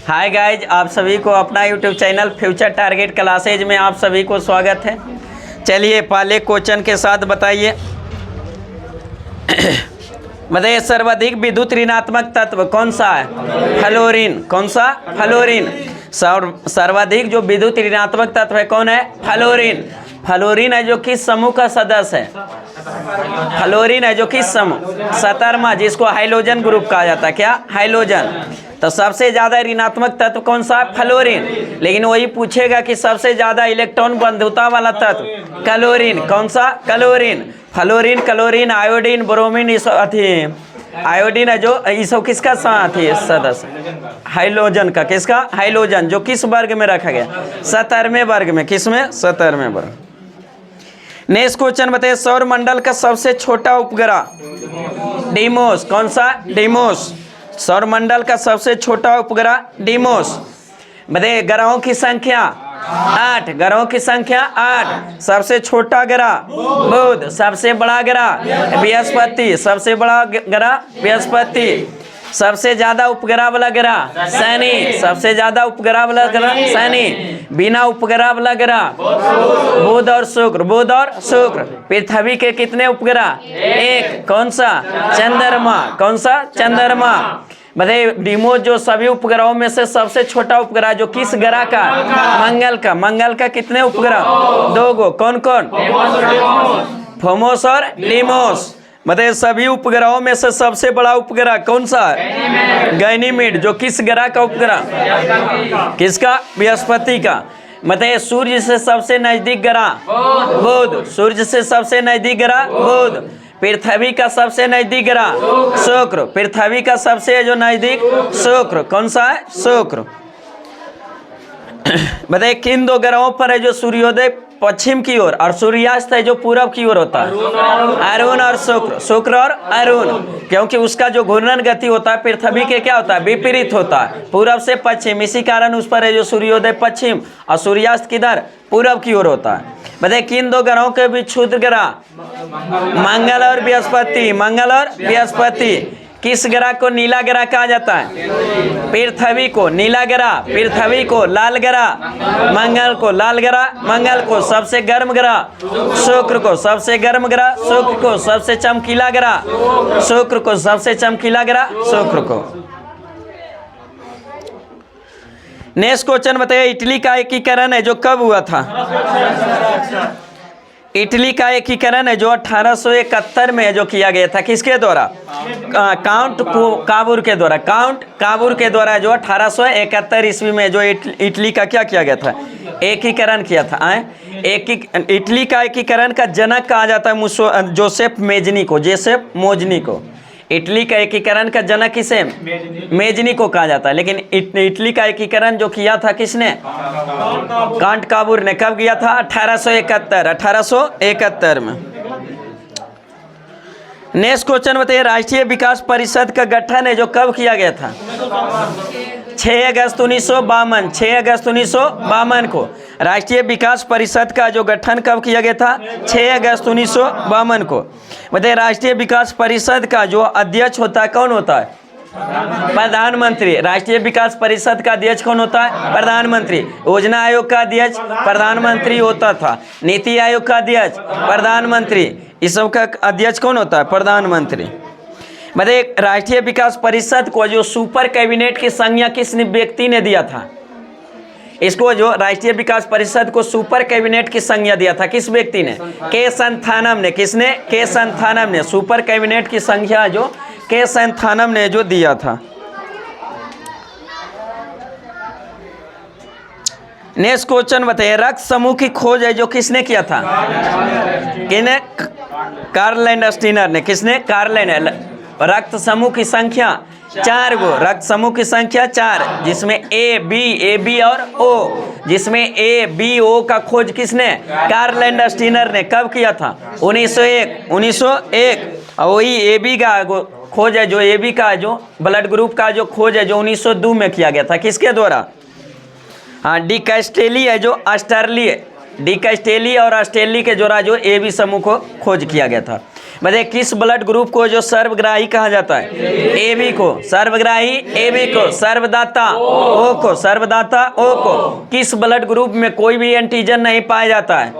Hi guys, आप सभी को अपना YouTube channel future target classes में आप सभी को स्वागत है। चलिए पहले क्वेश्चन के साथ बताइए। बताइए सर्वाधिक विद्युत ऋणात्मक तत्व कौन सा है? फ्लोरीन। कौन सा? फ्लोरीन। सर्वाधिक जो विद्युत ऋणात्मक तत्व है कौन है? फ्लोरीन। फ्लोरीन है जो किस समूह का सदस्य है? फ्लोरीन है जो किस समूह? 17वां, जिसको हाइड्रोजन ग्रुप कहा जाता है। क्या? हाइड्रोजन। तो सबसे ज्यादा ऋणात्मक तत्व कौन सा है? फ्लोरीन। लेकिन वही पूछेगा कि सबसे ज्यादा इलेक्ट्रॉन बंधुता वाला तत्व क्लोरीन। कौन सा? Chlorine. Fluorine, chlorine, iodine, bromine, iodine है जो इस किसका साथी सदस्य? हाइड्रोजन का। किसका? हाइड्रोजन। जो किस वर्ग में रखा गया? 17वें वर्ग में। किस में? 17वें वर्ग। नेक्स्ट क्वेश्चन बताइए। सौर मंडल का सबसे छोटा उपग्रह? डीमोस। कौन सा? डीमोस। सौर मंडल का सबसे छोटा उपग्रह डीमोस। बताइए ग्रहों की संख्या? 8। ग्रहों की संख्या 8। सबसे छोटा ग्रह बुध। सबसे बड़ा ग्रह बृहस्पति। सबसे बड़ा ग्रह बृहस्पति। सबसे ज्यादा उपग्रह वाला ग्रह शनि। सबसे ज्यादा उपग्रह वाला ग्रह शनि। बिना उपग्रह वाला ग्रह बुध और शुक्र। बुध और शुक्र। पृथ्वी के कितने उपग्रह? 1। कौन सा? चंद्रमा। कौन सा? चंद्रमा। बताइए डीमोस जो सभी उपग्रहों में से सबसे छोटा उपग्रह जो किस ग्रह का? मंगल का। मंगल का कितने उपग्रह? 2 गो। कौन कौन? फोमोस और डीमोस। बताइए सभी उपग्रहों में से सबसे बड़ा उपग्रह कौन सा है? गैनीमेड। जो किस ग्रह का उपग्रह? किसका? बृहस्पति का। बताइए सूर्य से सबसे नजदीक ग्रह बुध। सूर्य से सबसे नजदीक ग्रह बुध। पृथ्वी का सबसे नजदीक ग्रह शुक्र। पृथ्वी का सबसे जो नजदीक शुक्र। कौन सा है? शुक्र। बताइए किन 2 ग्रहों पर है जो सूर्योदय पश्चिम की ओर और सूर्यास्त है जो पूरब की ओर होता है? अरुण और शुक्र। शुक्र और अरुण। क्योंकि उसका जो घूर्णन गति होता है पृथ्वी के क्या होता है? विपरीत होता है, पूरब से पश्चिम। इसी कारण उस पर है जो सूर्योदय पश्चिम और सूर्यास्त किधर? पूरब की ओर होता है। बताइए किन 2 ग्रहों के बीच क्षुद्र ग्रह? मंगल और बृहस्पति। मंगल और बृहस्पति। किस ग्रह को नीला ग्रह कहा जाता है? पृथ्वी को नीला ग्रह। पृथ्वी को लाल ग्रह। मंगल को लाल ग्रह। मंगल को सबसे गर्म ग्रह शुक्र को। सबसे गर्म ग्रह शुक्र को। सबसे चमकीला ग्रह शुक्र को। सबसे चमकीला ग्रह शुक्र को। नेक्स्ट क्वेश्चन बताइए। इटली का एकीकरण है जो कब हुआ था? इटली का एकीकरण है जो 1871 में जो किया गया था। किसके द्वारा? काउंट काबूर के द्वारा। काउंट काबूर के द्वारा जो 1871 ईस्वी में जो इटली का क्या किया गया था? एकीकरण किया था। इटली का एकीकरण का जनक कहा जाता है जोसेफ मेजनी को। जोसेफ मोजनी को। इटली का एकीकरण का जनक किसे? मेजनी को कहा जाता है। लेकिन इटली का एकीकरण जो किया था किसने? कांट काबूर ने। कब किया था? 1871 में। नेक्स्ट क्वेश्चन बताइए। राष्ट्रीय विकास परिषद का गठन है जो कब किया गया था? 6 अगस्त 1952। 6 अगस्त 1952 को राष्ट्रीय विकास परिषद का जो गठन कब किया गया था? 6 अगस्त 1952 को। बताइए राष्ट्रीय विकास परिषद का जो अध्यक्ष होता है कौन होता है? प्रधानमंत्री। राष्ट्रीय विकास परिषद का अध्यक्ष कौन होता है? प्रधानमंत्री। योजना आयोग का अध्यक्ष प्रधानमंत्री होता था। नीति आयोग का अध्यक्ष प्रधानमंत्री। इस सब का अध्यक्ष कौन होता है? प्रधानमंत्री। बताइए राष्ट्रीय विकास परिषद को जो सुपर कैबिनेट की संज्ञा किस व्यक्ति ने दिया था? इसको जो राष्ट्रीय विकास परिषद को सुपर कैबिनेट की संज्ञा दिया था किस व्यक्ति ने? के संथानम ने। किसने? के संथानम ने। सुपर कैबिनेट की संख्या जो के संथानम ने जो दिया था। नेक्स्ट क्वेश्चन बताइए। रक्त समूह की खोज है जो किसने किया था? किने? कार्ल लैंडस्टीनर ने। किसने? Karl Land. रक्त समूह की संख्या 4 गो। रक्त समूह की संख्या 4, जिसमें ए बी और ओ। जिसमें ए बी ओ का खोज किसने? कार्ल लैंडस्टीनर ने। कब किया था? 1901। और वही ए बी का खोज है जो ए बी का जो ब्लड ग्रुप का जो खोज है जो 1902 में किया गया था। किसके द्वारा? हाँ, डी कैस्टेली है जो ऑस्ट्रेलिया। डी कैस्टेली और ऑस्ट्रेलिया के द्वारा जो ए बी समूह को खोज किया गया था। बताइए किस ब्लड ग्रुप को जो सर्वग्राही कहा जाता है? AB को सर्वग्राही, AB को सर्वदाता, O को सर्वदाता, O को। किस ब्लड ग्रुप में कोई भी एंटीजन नहीं पाया जाता है?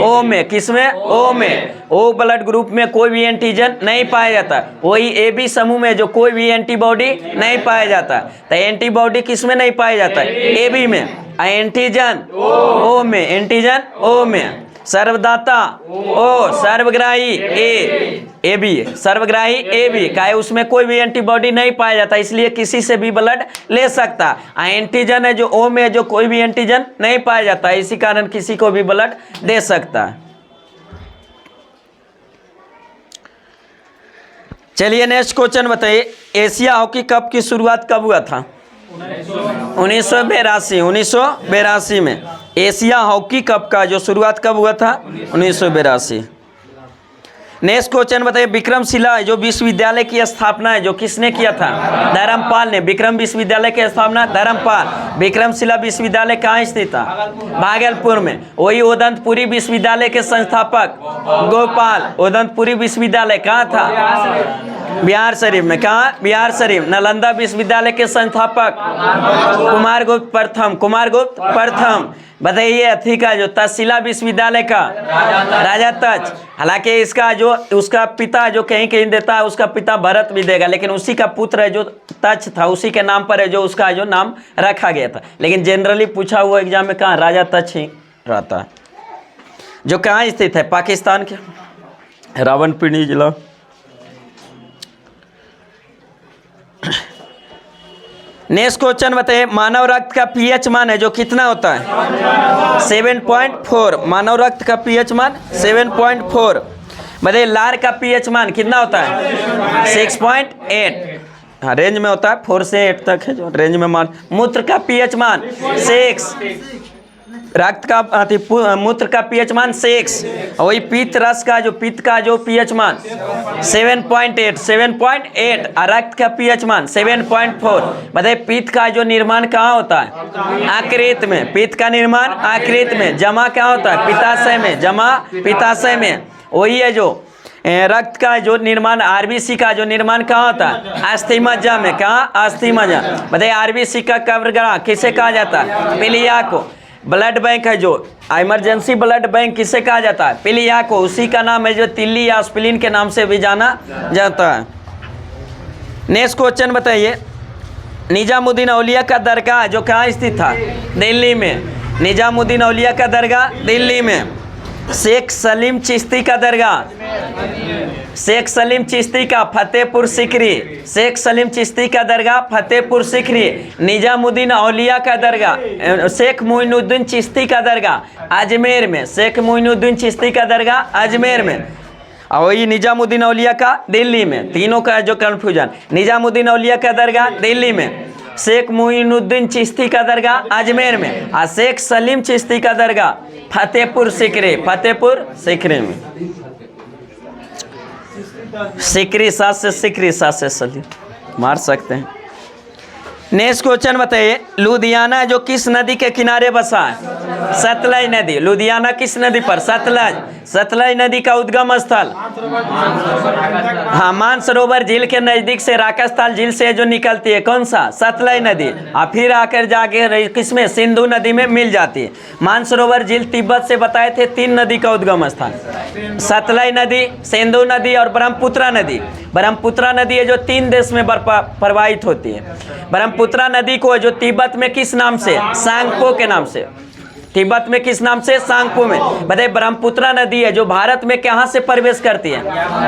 O में। किसमें? O में। O ब्लड ग्रुप में कोई भी एंटीजन नहीं पाया जाता। वही AB समूह में जो कोई भी एंटीबॉडी नहीं पाया जाता। तो एंटीबॉडी किसमें नहीं पाया जाता है? AB में। एंटीजन O में। एंटीजन O में। सर्वदाता O, सर्वग्राही AB, सर्वग्राही AB का है, उसमें कोई भी एंटीबॉडी नहीं पाया जाता, इसलिए किसी से भी ब्लड ले सकता। एंटीजन है जो O में, जो कोई भी एंटीजन नहीं पाया जाता, इसी कारण किसी को भी ब्लड दे सकता है। चलिए नेक्स्ट क्वेश्चन बताइए, एशिया हॉकी कप की शुरुआत कब हुआ था? 1982 में एशिया हॉकी कप का जो शुरुआत कब हुआ था? 1982। नेक्स्ट क्वेश्चन बताइए, विक्रमशिला जो विश्वविद्यालय की स्थापना है जो किसने किया था? धर्मपाल ने। विक्रम विश्वविद्यालय की स्थापना धर्मपाल। विक्रमशिला विश्वविद्यालय कहाँ स्थित था? भागलपुर में। वही उदंतपुरी विश्वविद्यालय के संस्थापक गोपाल। उदंतपुरी विश्वविद्यालय कहाँ था? बिहार शरीफ में। कहाँ? बिहार शरीफ। नालंदा विश्वविद्यालय के संस्थापक कुमारगुप्त प्रथम। कुमारगुप्त प्रथम। बताइए अथी का जो तक्षशिला विश्वविद्यालय का राजा तक्ष। हालांकि इसका जो उसका पिता जो कहीं कहीं देता है, उसका पिता भरत भी देगा, लेकिन उसी का पुत्र है जो तक्ष था, उसी के नाम पर है जो उसका जो नाम रखा गया था। लेकिन जनरली पूछा हुआ एग्जाम में कहाँ? राजा तक्ष ही रहता है। जो कहाँ स्थित है? पाकिस्तान के रावलपिंडी जिला। नेक्स्ट क्वेश्चन बताइए, मानव रक्त का पीएच मान है जो कितना होता है? 7.4। मानव रक्त का पीएच मान 7.4। बताइए लार का पीएच मान कितना होता है? 6.8। हाँ, रेंज में होता है 4 से 8 तक है जो रेंज में मान। मूत्र का पीएच मान 6। रक्त का मूत्र का पीएच मान 6। वही पित्त रस का जो पित्त का जो पीएच मान 7.8। और रक्त का पीएच मान 7.4। बताइए पित्त का जो निर्माण कहाँ होता है? आकृत में। पित्त का निर्माण आकृत में। जमा कहाँ होता है? पित्ताशय में। जमा पित्ताशय में। वही है जो रक्त का जो निर्माण आरबीसी का जो निर्माण कहाँ होता है? अस्थि-मज्जा में। कहाँ? अस्थि-मज्जा। बताइए आरबीसी का कब्रगाह किसे कहा जाता है? पिलिया को। ब्लड बैंक है जो इमरजेंसी ब्लड बैंक किसे कहा जाता है? पिलिया को। उसी का नाम है जो तिल्ली या स्प्लीन के नाम से भी जाना जाता है। नेक्स्ट क्वेश्चन बताइए, निजामुद्दीन औलिया का दरगाह जो कहाँ स्थित था? दिल्ली में। निजामुद्दीन औलिया का दरगाह दिल्ली में। शेख सलीम चिश्ती का दरगाह, शेख सलीम चिश्ती का फतेहपुर सिकरी। शेख सलीम चिश्ती का दरगाह फतेहपुर सिकरी। निजामुद्दीन औलिया का दरगाह, शेख मोइनुद्दीन चिश्ती का दरगाह अजमेर में। शेख मोइनुद्दीन चिश्ती का दरगाह अजमेर में। और वही निजामुद्दीन औलिया का दिल्ली में। तीनों का जो कन्फ्यूजन, निजामुद्दीन औलिया का दरगाह दिल्ली में, शेख मोइनुद्दीन चिश्ती का दरगाह अजमेर में, और शेख सलीम चिश्ती का दरगाह फतेहपुर सिकरी। फतेहपुर सिकरी में। सिकरी साथ से सिकरी, साथ से सलीम मार सकते हैं। नेक्स्ट क्वेश्चन बताइए, लुधियाना जो किस नदी के किनारे बसा है? सतलज नदी। लुधियाना किस नदी पर? सतलज। सतलज नदी का उद्गम स्थल हाँ, मानसरोवर झील के नजदीक से राकास्थल झील से जो निकलती है कौन सा? सतलज नदी। और फिर आकर जाके किसमें? सिंधु नदी में मिल जाती है। मानसरोवर झील तिब्बत से बताए थे 3 नदी का उद्गम स्थान, सतलज नदी, सिंधु नदी और ब्रह्मपुत्रा नदी। ब्रह्मपुत्रा नदी है जो 3 देश में प्रवाहित होती है। ब्रह्मपुत्रा नदी को जो तिब्बत में किस नाम से? सांगपो के नाम से। तिब्बत में किस नाम से? सांगपो में। बताइए ब्रह्मपुत्रा नदी है जो भारत में कहाँ से प्रवेश करती है?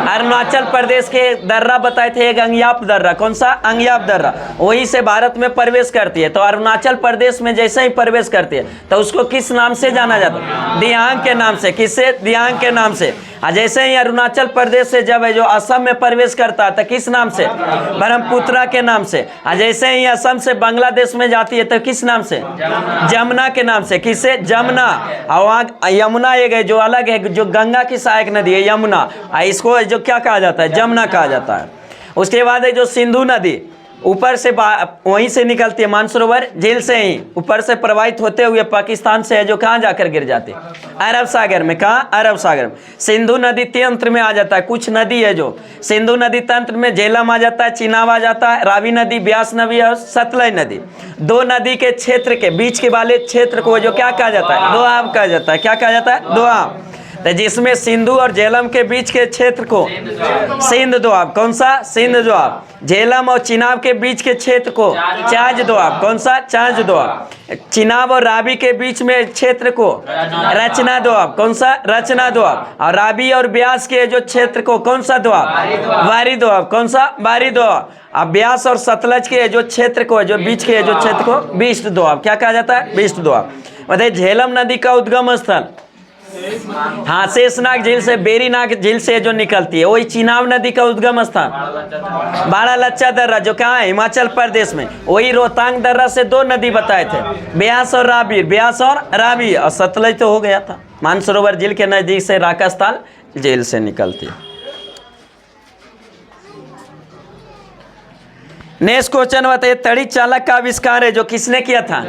अरुणाचल प्रदेश के दर्रा बताए थे, एक अंग्याप दर्रा। कौन सा? अंग्याप दर्रा। वहीं से भारत में प्रवेश करती है। तो अरुणाचल प्रदेश में जैसे ही प्रवेश करती है तो उसको किस नाम से जाना जाता है? दियांग के नाम से। किससे? दियांग के नाम से। जैसे ही अरुणाचल प्रदेश से जब है जो असम में प्रवेश करता है तो किस नाम से? ब्रह्मपुत्रा के नाम से। जैसे ही असम से बांग्लादेश में जाती है तो किस नाम से? जमुना के नाम से। किससे? जमुना। और वहाँ यमुना एक है जो अलग है, जो गंगा की सहायक नदी है यमुना, इसको जो क्या कहा जाता है? जमुना कहा जाता है। उसके बाद है जो सिंधु नदी, ऊपर से वहीं से निकलती है, मानसरोवर झील से ही ऊपर से प्रवाहित होते हुए पाकिस्तान से है जो कहाँ जाकर गिर जाती है अरब सागर में। कहाँ? अरब सागर में। सिंधु नदी तंत्र में आ जाता है। कुछ नदी है जो सिंधु नदी तंत्र में झेलम आ जाता है, चिनाब आ जाता है, रावी नदी, ब्यास नदी और सतलज नदी। दो नदी के क्षेत्र के बीच के वाले क्षेत्र को जो क्या कहा जाता है? दोआब कहा जाता है। क्या कहा जाता है? दोआब। तो जिसमें सिंधु और झेलम के बीच के क्षेत्र को सिंध दोआब। कौन सा? सिंध दोआब। झेलम और चिनाब के बीच के क्षेत्र को चाज दोआब। कौन सा? चाज दोआब। चिनाब और रावी के बीच में क्षेत्र को रचना दोआब। कौन सा? रचना दोआब। और रावी और ब्यास के जो क्षेत्र को कौन सा दोआब? वारी दोआब। कौन सा? वारी दोआब। अब ब्यास और सतलज के जो क्षेत्र को जो बीच के जो क्षेत्र को बिष्ट दोआब। क्या कहा जाता है? बिष्ट दोआब। बताइए झेलम नदी का उद्गम स्थल, हाँ, शेषनाग झील से, बेरीनाग झील से जो निकलती है, वही चिनाब नदी का उद्गम स्थान बाड़ा लच्चा दर्रा जो कहाँ है? हिमाचल प्रदेश में। वही रोहतांग दर्रा से दो नदी बताए थे, ब्यास और रावी। ब्यास और रावी। और सतलज तो हो गया था। मानसरोवर झील के नजदीक से राकास्थल झील से निकलती है। नेक्स्ट क्वेश्चन बताइए, तड़ी चालक का आविष्कार है जो किसने किया था?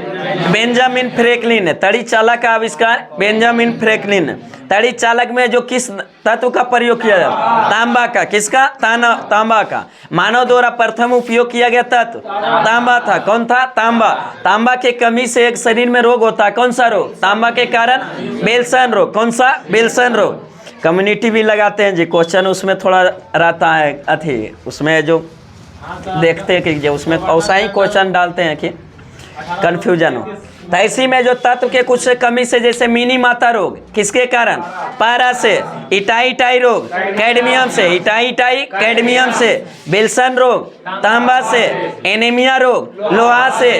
बेंजामिन फ्रैंकलिन ने। तड़ी चालक का आविष्कार बेंजामिन फ्रैंकलिन ने। तड़ी चालक में जो किस तत्व का प्रयोग किया जाता? तांबा का। किसका? तांबा का। मानव द्वारा प्रथम उपयोग किया गया तत्व तांबा था। कौन था? तांबा। तांबा के कमी से एक शरीर में रोग होता है। कौन सा रोग? तांबा के कारण बेल्सन रोग। कौन सा? बेल्सन रोग। कम्युनिटी भी लगाते हैं जी क्वेश्चन, उसमें थोड़ा रहता है अथी, उसमें जो देखते हैं कि जो उसमें ऐसा ही क्वेश्चन डालते हैं कि कंफ्यूजन हो। तो इसी में जो तत्व के कुछ कमी से, जैसे मिनी माता रोग किसके कारण? पारा से। इटाई रोग कैडमियम से। इटाई कैडमियम से। बेल्सन रोग तांबा से। एनीमिया रोग लोहा से।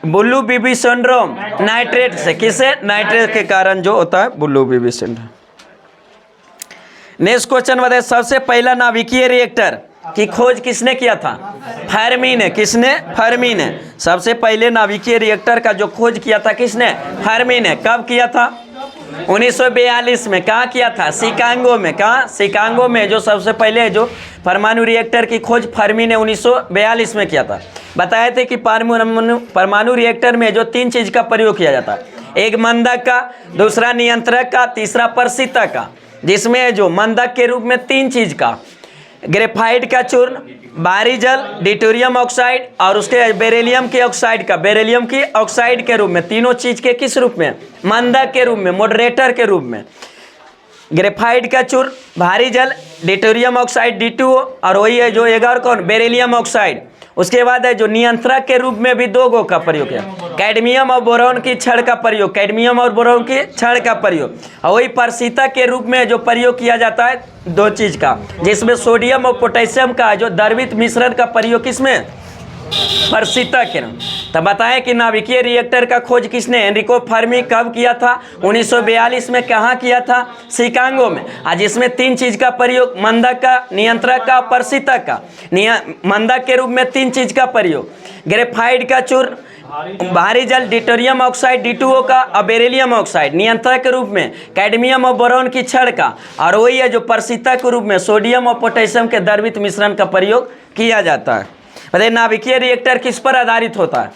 बुल्लू बीबी सिंड्रोम नाइट्रेट से। किसे? नाइट्रेट के कारण जो होता है बुल्लू बीबी सिंड्रोम। नेक्स्ट क्वेश्चन बताइए, सबसे पहला नाभिकीय रिएक्टर की खोज किसने किया था? फर्मी ने। किसने? फर्मी ने। सबसे पहले नाभिकीय रिएक्टर का जो खोज किया था किसने? फर्मी ने। कब किया था? 1942 में। कहाँ किया था? शिकागो में। कहाँ? शिकागो में जो सबसे पहले जो परमाणु रिएक्टर की खोज फर्मी ने 1942 में किया था। बताए थे कि परमाणु रिएक्टर में जो तीन चीज का प्रयोग किया जाता है, एक मंदक का, दूसरा नियंत्रक का, तीसरा प्रशीतक का। जिसमें जो मंदक के रूप में तीन चीज का, ग्रेफाइट का चूर्ण, बाहरी जल, डिटोरियम ऑक्साइड और उसके बेरिलियम के ऑक्साइड का, बेरिलियम की ऑक्साइड के रूप में, तीनों चीज के किस रूप में? मंदक के रूप में, मॉडरेटर के रूप में। ग्रेफाइट का चूर्ण, भारी जल, डिटोरियम ऑक्साइड D2O और वही है जो एक और कौन? Beryllium oxide. उसके बाद है जो नियंत्रक के रूप में भी दो गो का प्रयोग है, कैडमियम और बोरॉन की छड़ का प्रयोग। कैडमियम और बोरॉन की छड़ का प्रयोग। और वही प्रशीतक के रूप में जो प्रयोग किया जाता है दो चीज का, जिसमें सोडियम और पोटेशियम का जो द्रवित मिश्रण का प्रयोग किसमें? प्रशीतक के नाम। तब बताएं कि नाभिकीय रिएक्टर का खोज किसने? Enrico Fermi. कब किया था? 1942 में। कहाँ किया था? शिकागो में। आज जिसमें तीन चीज का प्रयोग, मंदक का, नियंत्रक का, प्रशीतक का। मंदक के रूप में तीन चीज का प्रयोग, ग्रेफाइट का चूर्ण, भारी जल, डिटोरियम ऑक्साइड D2O का और बेरिलियम ऑक्साइड। नियंत्रक के रूप में कैडमियम और बोरॉन की छड़ का। और वही है जो प्रशीतक के रूप में सोडियम और पोटेशियम के द्रवित मिश्रण का प्रयोग किया जाता है। बताइए नाभिकीय रिएक्टर किस पर आधारित होता है?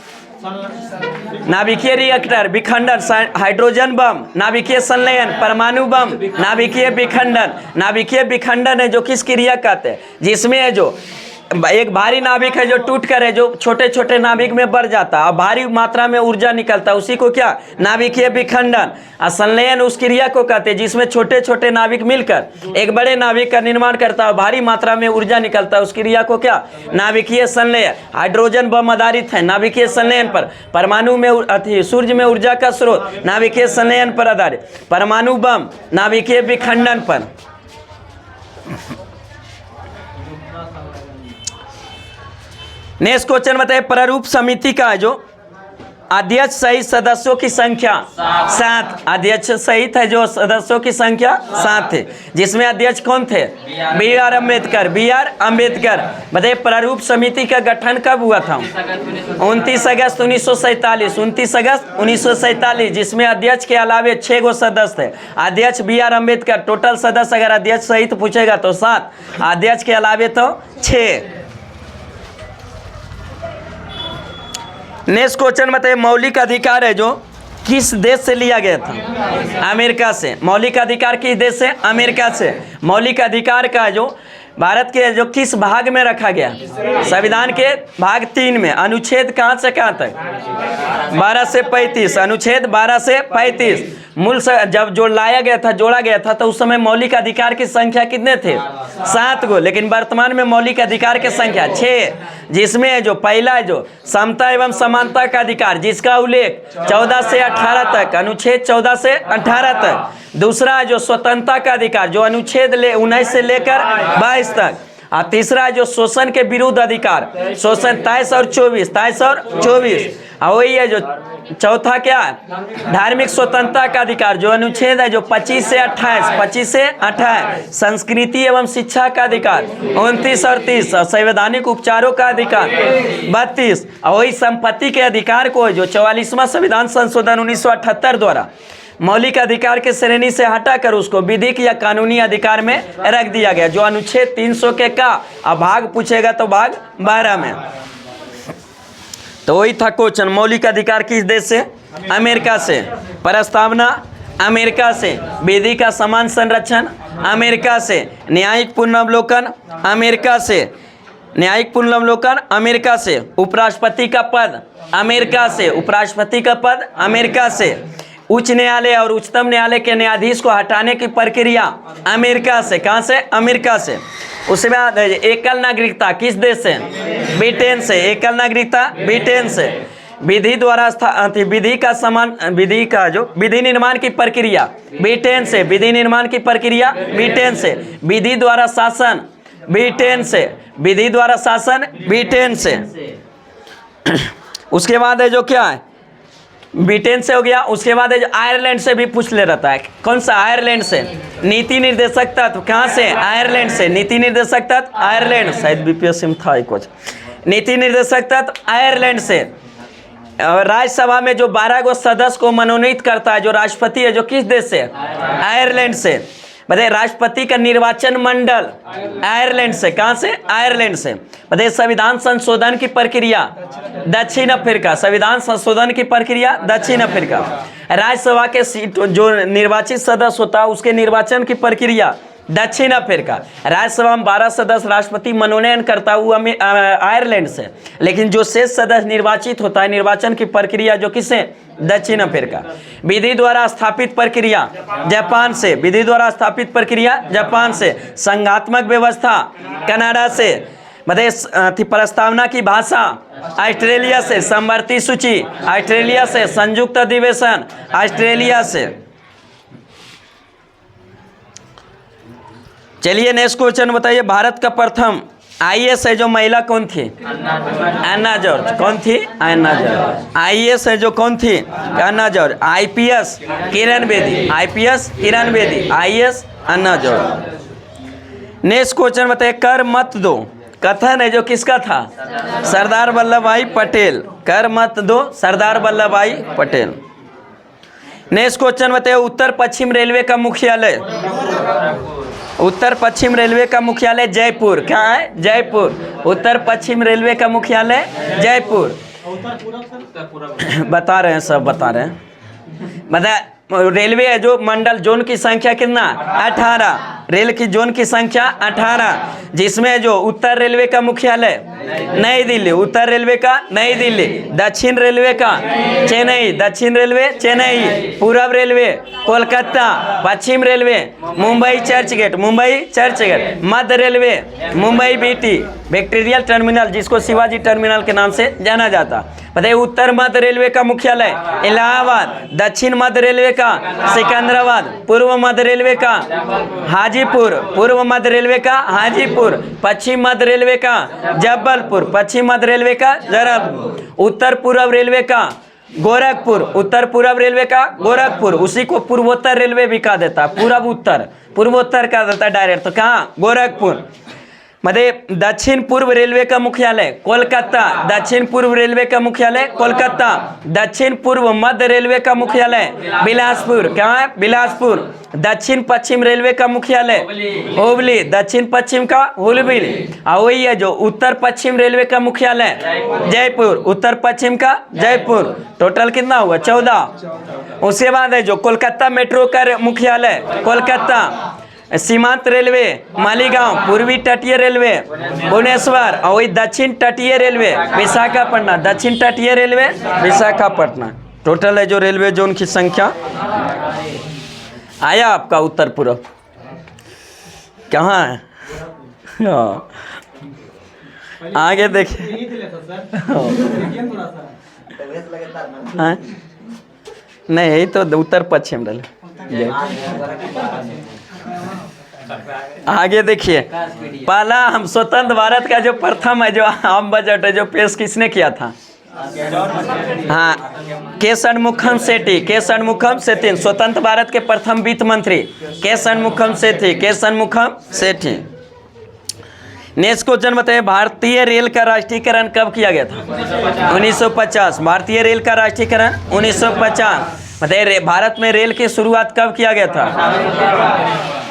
नाभिकीय रिएक्टर विखंडन, हाइड्रोजन बम, नाभिकीय संलयन, परमाणु बम, नाभिकीय विखंडन। नाभिकीय विखंडन है जो किस क्रिया कहते हैं? जिसमें है जो एक भारी नाभिक है जो टूट कर है जो छोटे छोटे नाभिक में बढ़ जाता है और भारी मात्रा में ऊर्जा निकलता है, उसी को क्या? नाभिकीय विखंडन। और संलयन उस क्रिया को कहते हैं जिसमें छोटे छोटे नाभिक मिलकर एक बड़े नाभिक का निर्माण करता है, भारी मात्रा में ऊर्जा निकलता है, उस क्रिया को क्या? नाभिकीय संलयन। हाइड्रोजन बम आधारित है नाभिकीय संलयन पर। परमाणु में सूर्य में ऊर्जा का स्रोत, नाभिकीय संलयन पर आधारित। परमाणु बम नाभिकीय विखंडन पर। नेक्स्ट क्वेश्चन बताइए, प्रारूप समिति का जो अध्यक्ष सहित सदस्यों की संख्या 7। अध्यक्ष सहित है जो सदस्यों की संख्या 7 थे, जिसमें अध्यक्ष कौन थे? B.R. अम्बेडकर। B.R. अम्बेडकर। बताइए प्रारूप समिति का गठन कब हुआ था? 29 अगस्त 1947। 29 अगस्त 1947, जिसमें अध्यक्ष के अलावे 6 गो सदस्य थे। अध्यक्ष B.R. अम्बेडकर। टोटल सदस्य अगर अध्यक्ष सहित पूछेगा तो 7, अध्यक्ष के अलावे तो 6। नेक्स्ट क्वेश्चन बताइए, मौलिक अधिकार है जो किस देश से लिया गया था? अमेरिका से। मौलिक अधिकार किस देश से? अमेरिका से। मौलिक अधिकार का जो भारत के जो किस भाग में रखा गया? संविधान के भाग 3 में। अनुच्छेद कहाँ से कहाँ तक? 12 से 35। अनुच्छेद 12 से 35। मूल जब जो लाया गया था, जोड़ा गया था, तो उस समय मौलिक अधिकार की संख्या कितने थे? 7 गो। लेकिन वर्तमान में मौलिक अधिकार की संख्या 6, जिसमें जो पहला है जो समता एवं समानता का अधिकार, जिसका उल्लेख 14 से 18 तक, अनुच्छेद 14 से 18 तक। दूसरा है जो स्वतंत्रता का अधिकार, जो अनुच्छेद 19 से लेकर 22 तक। और तीसरा है जो शोषण के विरुद्ध अधिकार, शोषण 23 और 24, 23 और 24। और वही है जो चौथा क्या है? धार्मिक स्वतंत्रता का अधिकार, जो अनुच्छेद है जो 25 से 28, 25 से 28। संस्कृति एवं शिक्षा का अधिकार 29 और 30। और संवैधानिक उपचारों का अधिकार 32। और वही संपत्ति के अधिकार को जो 44वां संविधान संशोधन 1978 द्वारा मौलिक अधिकार के श्रेणी से हटाकर उसको विधिक या कानूनी अधिकार में रख दिया गया, जो अनुच्छेद 300 के का। अब भाग पूछेगा तो भाग 12 में। तो वही था क्वेश्चन, मौलिक अधिकार किस देश से? अमेरिका से। प्रस्तावना अमेरिका से। विधि का समान संरक्षण अमेरिका से। न्यायिक पुनर्वलोकन अमेरिका से। न्यायिक पुनर्वलोकन अमेरिका से। उपराष्ट्रपति का पद अमेरिका से। उपराष्ट्रपति का पद अमेरिका से। उच्च न्यायालय और उच्चतम न्यायालय के न्यायाधीश को हटाने की प्रक्रिया अमेरिका से। कहाँ से? अमेरिका से। उसके बाद एकल नागरिकता किस देश से? ब्रिटेन से। एकल नागरिकता ब्रिटेन से। विधि द्वारा विधि का समान, विधि का जो विधि निर्माण की प्रक्रिया ब्रिटेन से। विधि निर्माण की प्रक्रिया ब्रिटेन से। विधि द्वारा शासन ब्रिटेन से। विधि द्वारा शासन ब्रिटेन से। उसके बाद है जो क्या है? ब्रिटेन से हो गया। उसके बाद है जो आयरलैंड से भी पूछ ले रहता है। कौन सा? आयरलैंड से। नीति निर्देशक तत्व कहाँ से? आयरलैंड से। नीति निर्देशक तत्व आयरलैंड, शायद बीपीएससी में था कुछ। नीति निर्देशक तत्व आयरलैंड से। राज्यसभा में जो 12 गो सदस्य को मनोनीत करता है जो राष्ट्रपति है, जो किस देश से? आयरलैंड से। बताइए राष्ट्रपति का निर्वाचन मंडल आयरलैंड से। कहाँ से? आयरलैंड से। बताइए संविधान संशोधन की प्रक्रिया दक्षिण अफ्रीका। संविधान संशोधन की प्रक्रिया दक्षिण अफ्रीका। राज्यसभा के सीट जो निर्वाचित सदस्य होता है उसके निर्वाचन की प्रक्रिया दक्षिण अफ्रीका। राज्यसभा में 12 सदस्य राष्ट्रपति मनोनयन करता हुआ आयरलैंड से। लेकिन जो शेष सदस्य निर्वाचित होता है, निर्वाचन की प्रक्रिया जो किससे? दक्षिण अफ्रीका। विधि द्वारा स्थापित प्रक्रिया जापान से। विधि द्वारा स्थापित प्रक्रिया जापान से। संघात्मक व्यवस्था कनाडा से। बताइए प्रस्तावना की भाषा ऑस्ट्रेलिया से। समवर्ती सूची ऑस्ट्रेलिया से। संयुक्त अधिवेशन ऑस्ट्रेलिया से। चलिए नेक्स्ट क्वेश्चन बताइए, भारत का प्रथम आईएएस है जो महिला कौन थी? अन्ना जॉर्ज। कौन थी? अन्ना जॉर्ज। आईएएस है जो कौन थी? अन्ना George. IPS Kiran Bedi. IPS Kiran Bedi. IAS अन्ना जॉर्ज। नेक्स्ट क्वेश्चन बताइए, कर मत दो कथन है जो किसका था? सरदार वल्लभ भाई पटेल। कर मत दो सरदार वल्लभ भाई पटेल। नेक्स्ट क्वेश्चन बताइए, उत्तर पश्चिम रेलवे का मुख्यालय। उत्तर पश्चिम रेलवे का मुख्यालय जयपुर। क्या है? जयपुर। उत्तर पश्चिम रेलवे का मुख्यालय जयपुर। बता रहे हैं, सब बता रहे हैं। मतलब रेलवे है जो मंडल, जोन की संख्या कितना? 18। रेल की जोन की संख्या 18, जिसमें जो उत्तर रेलवे का मुख्यालय नई दिल्ली। उत्तर रेलवे का नई दिल्ली। दक्षिण रेलवे का चेन्नई। दक्षिण रेलवे चेन्नई। पूर्व रेलवे कोलकाता। पश्चिम रेलवे मुंबई चर्चगेट। मुंबई चर्चगेट। मध्य railway Mumbai BT Victoria terminal, जिसको शिवाजी टर्मिनल के नाम से जाना जाता। बताइए उत्तर मध्य रेलवे का मुख्यालय इलाहाबाद। दक्षिण मध्य रेलवे का सिकंदराबाद। पूर्व मध्य रेलवे का हाजीपुर। पूर्व मध्य रेलवे का हाजीपुर। पश्चिम मध्य रेलवे का जबलपुर। पश्चिम मध्य रेलवे का जबलपुर। उत्तर पूर्व रेलवे का गोरखपुर। उत्तर पूर्व रेलवे का गोरखपुर। उसी को पूर्वोत्तर रेलवे भी कहा देता है। पूर्व उत्तर, पूर्वोत्तर कहा देता है डायरेक्ट। तो कहाँ? गोरखपुर। मतलब दक्षिण पूर्व रेलवे का मुख्यालय कोलकाता, दक्षिण पूर्व रेलवे का मुख्यालय कोलकाता, दक्षिण पूर्व मध्य रेलवे का मुख्यालय बिलासपुर, क्या है बिलासपुर, दक्षिण पश्चिम रेलवे का मुख्यालय हुबली, दक्षिण पश्चिम का हुबली, और वही है जो उत्तर पश्चिम रेलवे का मुख्यालय जयपुर, उत्तर पश्चिम का जयपुर। टोटल कितना हुआ 14। उसके बाद है जो कोलकाता मेट्रो का मुख्यालय कोलकाता, सीमांत रेलवे मालीगांव, पूर्वी तटीय रेलवे भुवनेश्वर, और वही दक्षिण तटीय रेलवे विशाखापट्टनम, दक्षिण तटीय रेलवे विशाखापट्टनम। टोटल है जो रेलवे जोन की संख्या। आया आपका उत्तर पूर्व कहाँ है? हाँ। आगे देखिए हाँ? नहीं यही तो उत्तर पश्चिम रेलवे। आगे देखिए, पहला हम स्वतंत्र भारत का जो प्रथम है जो आम बजट है जो पेश किसने किया था? हाँ, के षणमुखम सेठी, के षणमुखम सेठी, स्वतंत्र भारत के प्रथम वित्त मंत्री के षणमुखम सेठी, के षणमुखम सेठी। नेक्स्ट क्वेश्चन बताइए, भारतीय रेल का राष्ट्रीयकरण कब किया गया था? 1950। भारतीय रेल का राष्ट्रीयकरण 1950। बताइए भारत में रेल की शुरुआत कब किया गया था?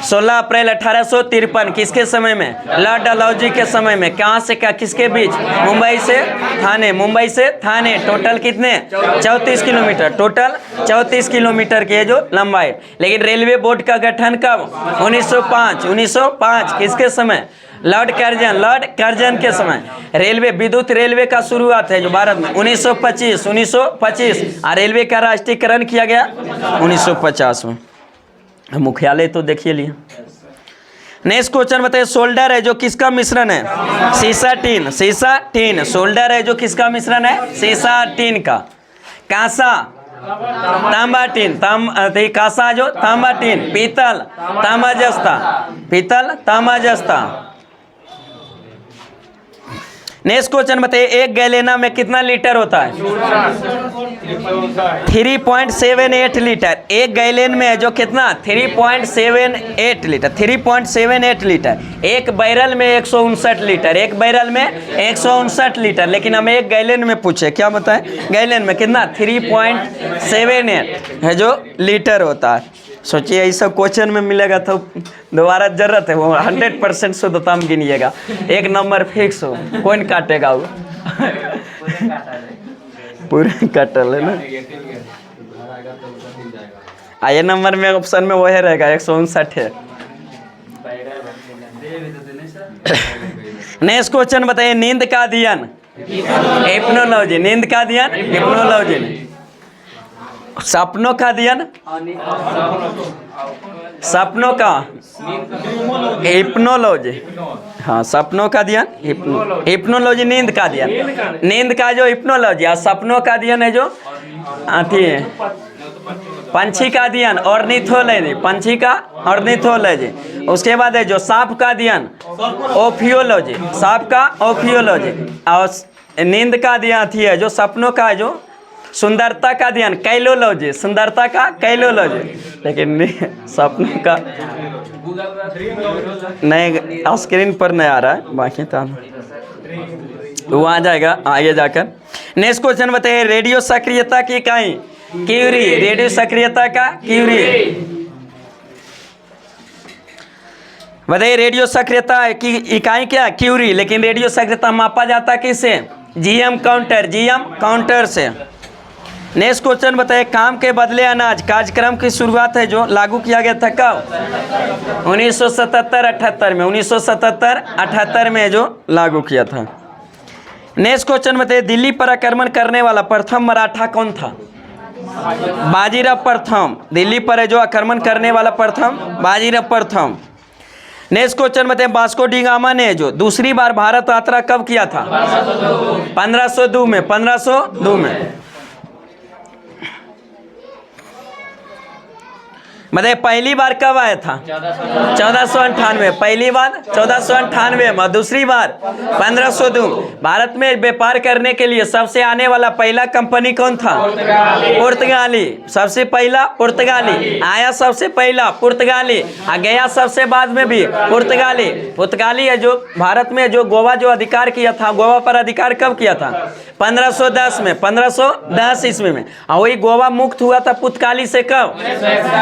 16 अप्रैल 1853। किसके समय में? लॉर्ड डलहौजी के समय में। कहाँ से क्या किसके बीच? मुंबई से थाने, मुंबई से थाने। टोटल कितने? 34 किलोमीटर, टोटल 34 किलोमीटर की है जो लंबाई। लेकिन रेलवे बोर्ड का गठन कब? 1905। 1905 किसके समय? लॉर्ड कर्जन, लॉर्ड कर्जन के समय। रेलवे विद्युत रेलवे का शुरुआत है जो भारत में 1925। 1925 और रेलवे का राष्ट्रीयकरण किया गया 1950 में। मुख्यालय तो देखिए लिया। नेक्स्ट क्वेश्चन बताइए, सोल्डर है जो किसका मिश्रण है? सीसा टीन, सीसा टीन। सोल्डर है जो किसका मिश्रण है? सीसा टीन का। कांसा तांबा टीन, कांसा जो तांबा टीन। पीतल तांबा जस्ता, पीतल तांबा जस्ता। नेक्स्ट क्वेश्चन बताइए, एक गैलेना में कितना लीटर होता है? 3.78 लीटर। एक गैलेन में है जो कितना? 3.78 लीटर, 3.78 लीटर। एक बैरल में 159 लीटर, एक बैरल में 159 लीटर। लेकिन हमें एक गैलेन में पूछे, क्या बताएं? गैलेन में कितना? 3.78 है जो लीटर होता है। सोचिए ऐसा क्वेश्चन में मिलेगा तो दोबारा जरूरत है वो 100% शुद्धता में गिनिएगा। एक नंबर फिक्स हो, कौन काटेगा वो? पूरे काटल है ना। आए नंबर में ऑप्शन में वही रहेगा 159 है। नेक्स्ट क्वेश्चन बताइए, नींद का अध्ययन हिप्नोलॉजी, नींद का अध्ययन हिप्नोलॉजी। सपनों का अध्ययन, सपनों का हिप्नोलॉजी। हाँ, सपनों का अध्ययन हिप्नोलॉजी। नींद का अध्ययन, नींद का जो हिप्नोलॉजी। और सपनों का अध्ययन है जो आती है पंछी का अध्ययन ऑर्निथोलॉजी, पंछी का ऑर्निथोलॉजी। उसके बाद है जो सांप का अध्ययन ओफियोलॉजी, सांप का ओफियोलॉजी। और नींद का अध्ययन आती है जो सपनों का है जो सुंदरता का अध्ययन कैलोलॉजी, सुंदरता का कैलोलॉजी। लेकिन सपनों का नहीं, स्क्रीन पर नहीं आ रहा है, बाकी तो वो आ जाएगा आगे जाकर। नेक्स्ट क्वेश्चन बताइए, रेडियो सक्रियता की इकाई क्यूरी, रेडियो सक्रियता का क्यूरी। बताइए रेडियो सक्रियता की इकाई क्या? क्यूरी। लेकिन रेडियो सक्रियता मापा जाता किससे? जीएम काउंटर, जीएम काउंटर से। नेक्स्ट क्वेश्चन बताइए, काम के बदले अनाज कार्यक्रम की शुरुआत है जो लागू किया गया था कब? 1977-78 में, 1977-78 में जो लागू किया था। नेक्स्ट क्वेश्चन बताइए, दिल्ली पर आक्रमण करने वाला प्रथम मराठा कौन था? बाजीराव प्रथम। दिल्ली पर है जो आक्रमण करने वाला प्रथम बाजीराव प्रथम। नेक्स्ट क्वेश्चन बताइए, वास्को डी गामा ने जो दूसरी बार भारत यात्रा कब किया था? 1502 में, 1502 में। मतलब पहली बार कब आया था? 1498। पहली बार 1498 में, दूसरी बार 1502। भारत में व्यापार करने के लिए सबसे आने वाला पहला कंपनी कौन था? पुर्तगाली। सबसे पहला पुर्तगाली आया, सबसे पहला पुर्तगाली आ गया, सबसे बाद में भी पुर्तगाली। पुर्तगाली है जो भारत में जो गोवा जो अधिकार किया था, गोवा पर अधिकार कब किया था? 1510 में, 1510 ईस्वी में। और वही गोवा मुक्त हुआ था पुर्तगाली से कब?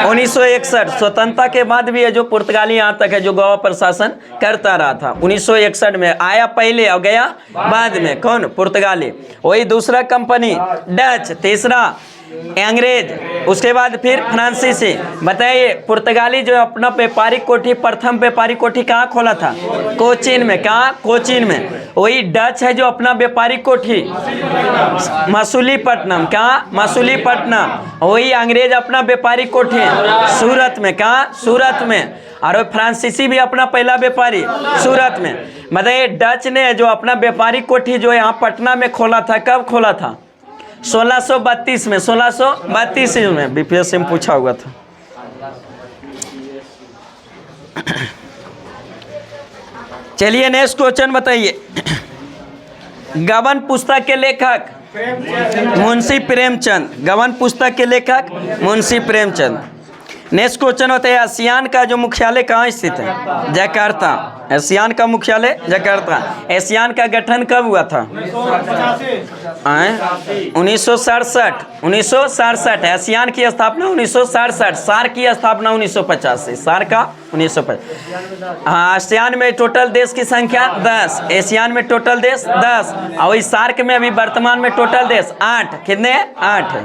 1961। स्वतंत्रता के बाद भी है जो पुर्तगाली यहाँ तक है जो गोवा पर शासन करता रहा था। 1961 में आया पहले और गया बाद में। कौन? पुर्तगाली। वही दूसरा कंपनी डच, तीसरा अंग्रेज, उसके बाद फिर फ्रांसीसी। बताइए पुर्तगाली जो अपना व्यापारिक कोठी, प्रथम व्यापारिक कोठी कहाँ खोला था? कोचीन में। कहाँ? कोचीन में। वही डच है जो अपना व्यापारिक कोठी मसूलीपट्टनम। कहाँ? मसूलीपट्टनम। वही अंग्रेज अपना व्यापारिक कोठी सूरत में। कहाँ? सूरत में। और फ्रांसीसी भी अपना पहला व्यापारी सूरत में। मतलब डच ने जो अपना व्यापारिक कोठी जो यहाँ पटना में खोला था, कब खोला था? 1632 में। 1632 में बीपीएस में पूछा हुआ था। चलिए नेक्स्ट क्वेश्चन बताइए। गबन पुस्तक के लेखक मुंशी प्रेमचंद। गबन पुस्तक के लेखक मुंशी प्रेमचंद। नेक्स्ट क्वेश्चन होता है आसियान का जो मुख्यालय कहाँ स्थित है? जकार्ता। आसियान का मुख्यालय जकार्ता। आसियान का गठन कब हुआ था? 1967। 1967। आसियान की स्थापना 1967। सार्क की स्थापना 1950 से। सार्क का 1950। हाँ, आसियान में टोटल देश की संख्या 10। एशियान में टोटल देश 10। और वही सार्क में अभी वर्तमान में टोटल देश 8। कितने? 8 है।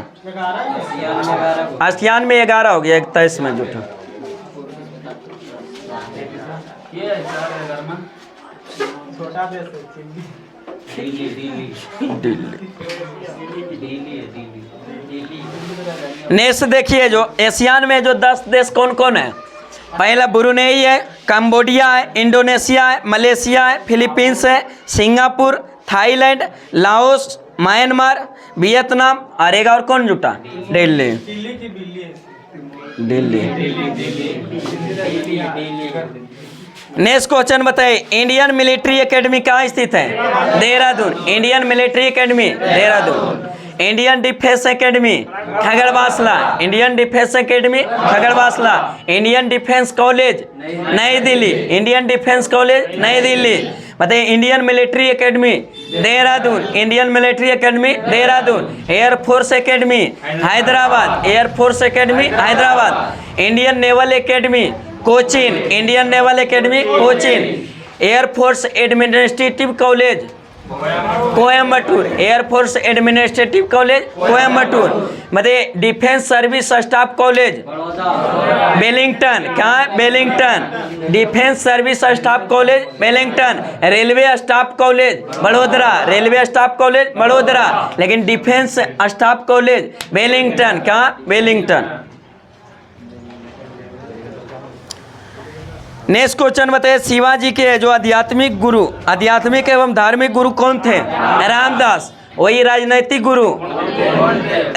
आसियान में 11 हो गया, 21 में जुटा। नेक्स्ट देखिए जो एशियान में जो 10 देश कौन कौन है? पहला ब्रुनेई है, कंबोडिया है, इंडोनेशिया है, मलेशिया है, फिलीपींस है, Singapore, Thailand, Laos, Myanmar, Vietnam और एक और कौन जुटा? दिल्ली। दिल्ली। नेक्स्ट क्वेश्चन बताइए। इंडियन मिलिट्री एकेडमी कहाँ स्थित है? Dehradun. Indian military academy Dehradun. Indian defence academy Khadakwasla. Indian defence academy Khadakwasla. Indian defence college Nai Delhi. Indian defence college Nai Delhi. बताइए Indian military academy Dehradun. Indian military academy Dehradun. Air force academy Hyderabad. Air force academy Hyderabad. Indian naval academy Cochin. Indian naval academy Cochin. Air force administrative college Coimbatore. Air force administrative college Coimbatore. मतलब defence service staff college Wellington. कहाँ? Wellington. Defence service staff college Wellington. Railway staff college Vadodara. Railway staff college Vadodara. लेकिन defence staff college Wellington. कहाँ? Wellington. Next question बताइए। शिवाजी के जो आध्यात्मिक गुरु, आध्यात्मिक एवं धार्मिक गुरु कौन थे? रामदास। वही राजनैतिक गुरु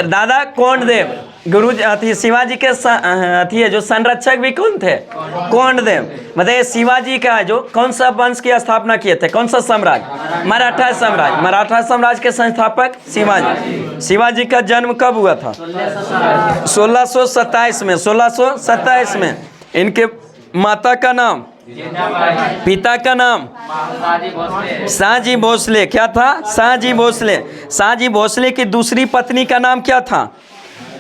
दादा कोंडदेव। गुरु शिवाजी के अथी है जो संरक्षक भी कौन थे? कोंडदेव। बताइए शिवाजी का जो कौन सा वंश की स्थापना किए थे? कौन सा साम्राज्य? मराठा साम्राज्य। मराठा साम्राज्य के संस्थापक शिवाजी। शिवाजी का जन्म कब हुआ था? 1627 में। 1627 में। इनके माता का नाम, पिता का नाम शाहजी भोसले। क्या था? शाहजी भोसले। शाहजी भोसले की दूसरी पत्नी का नाम क्या था?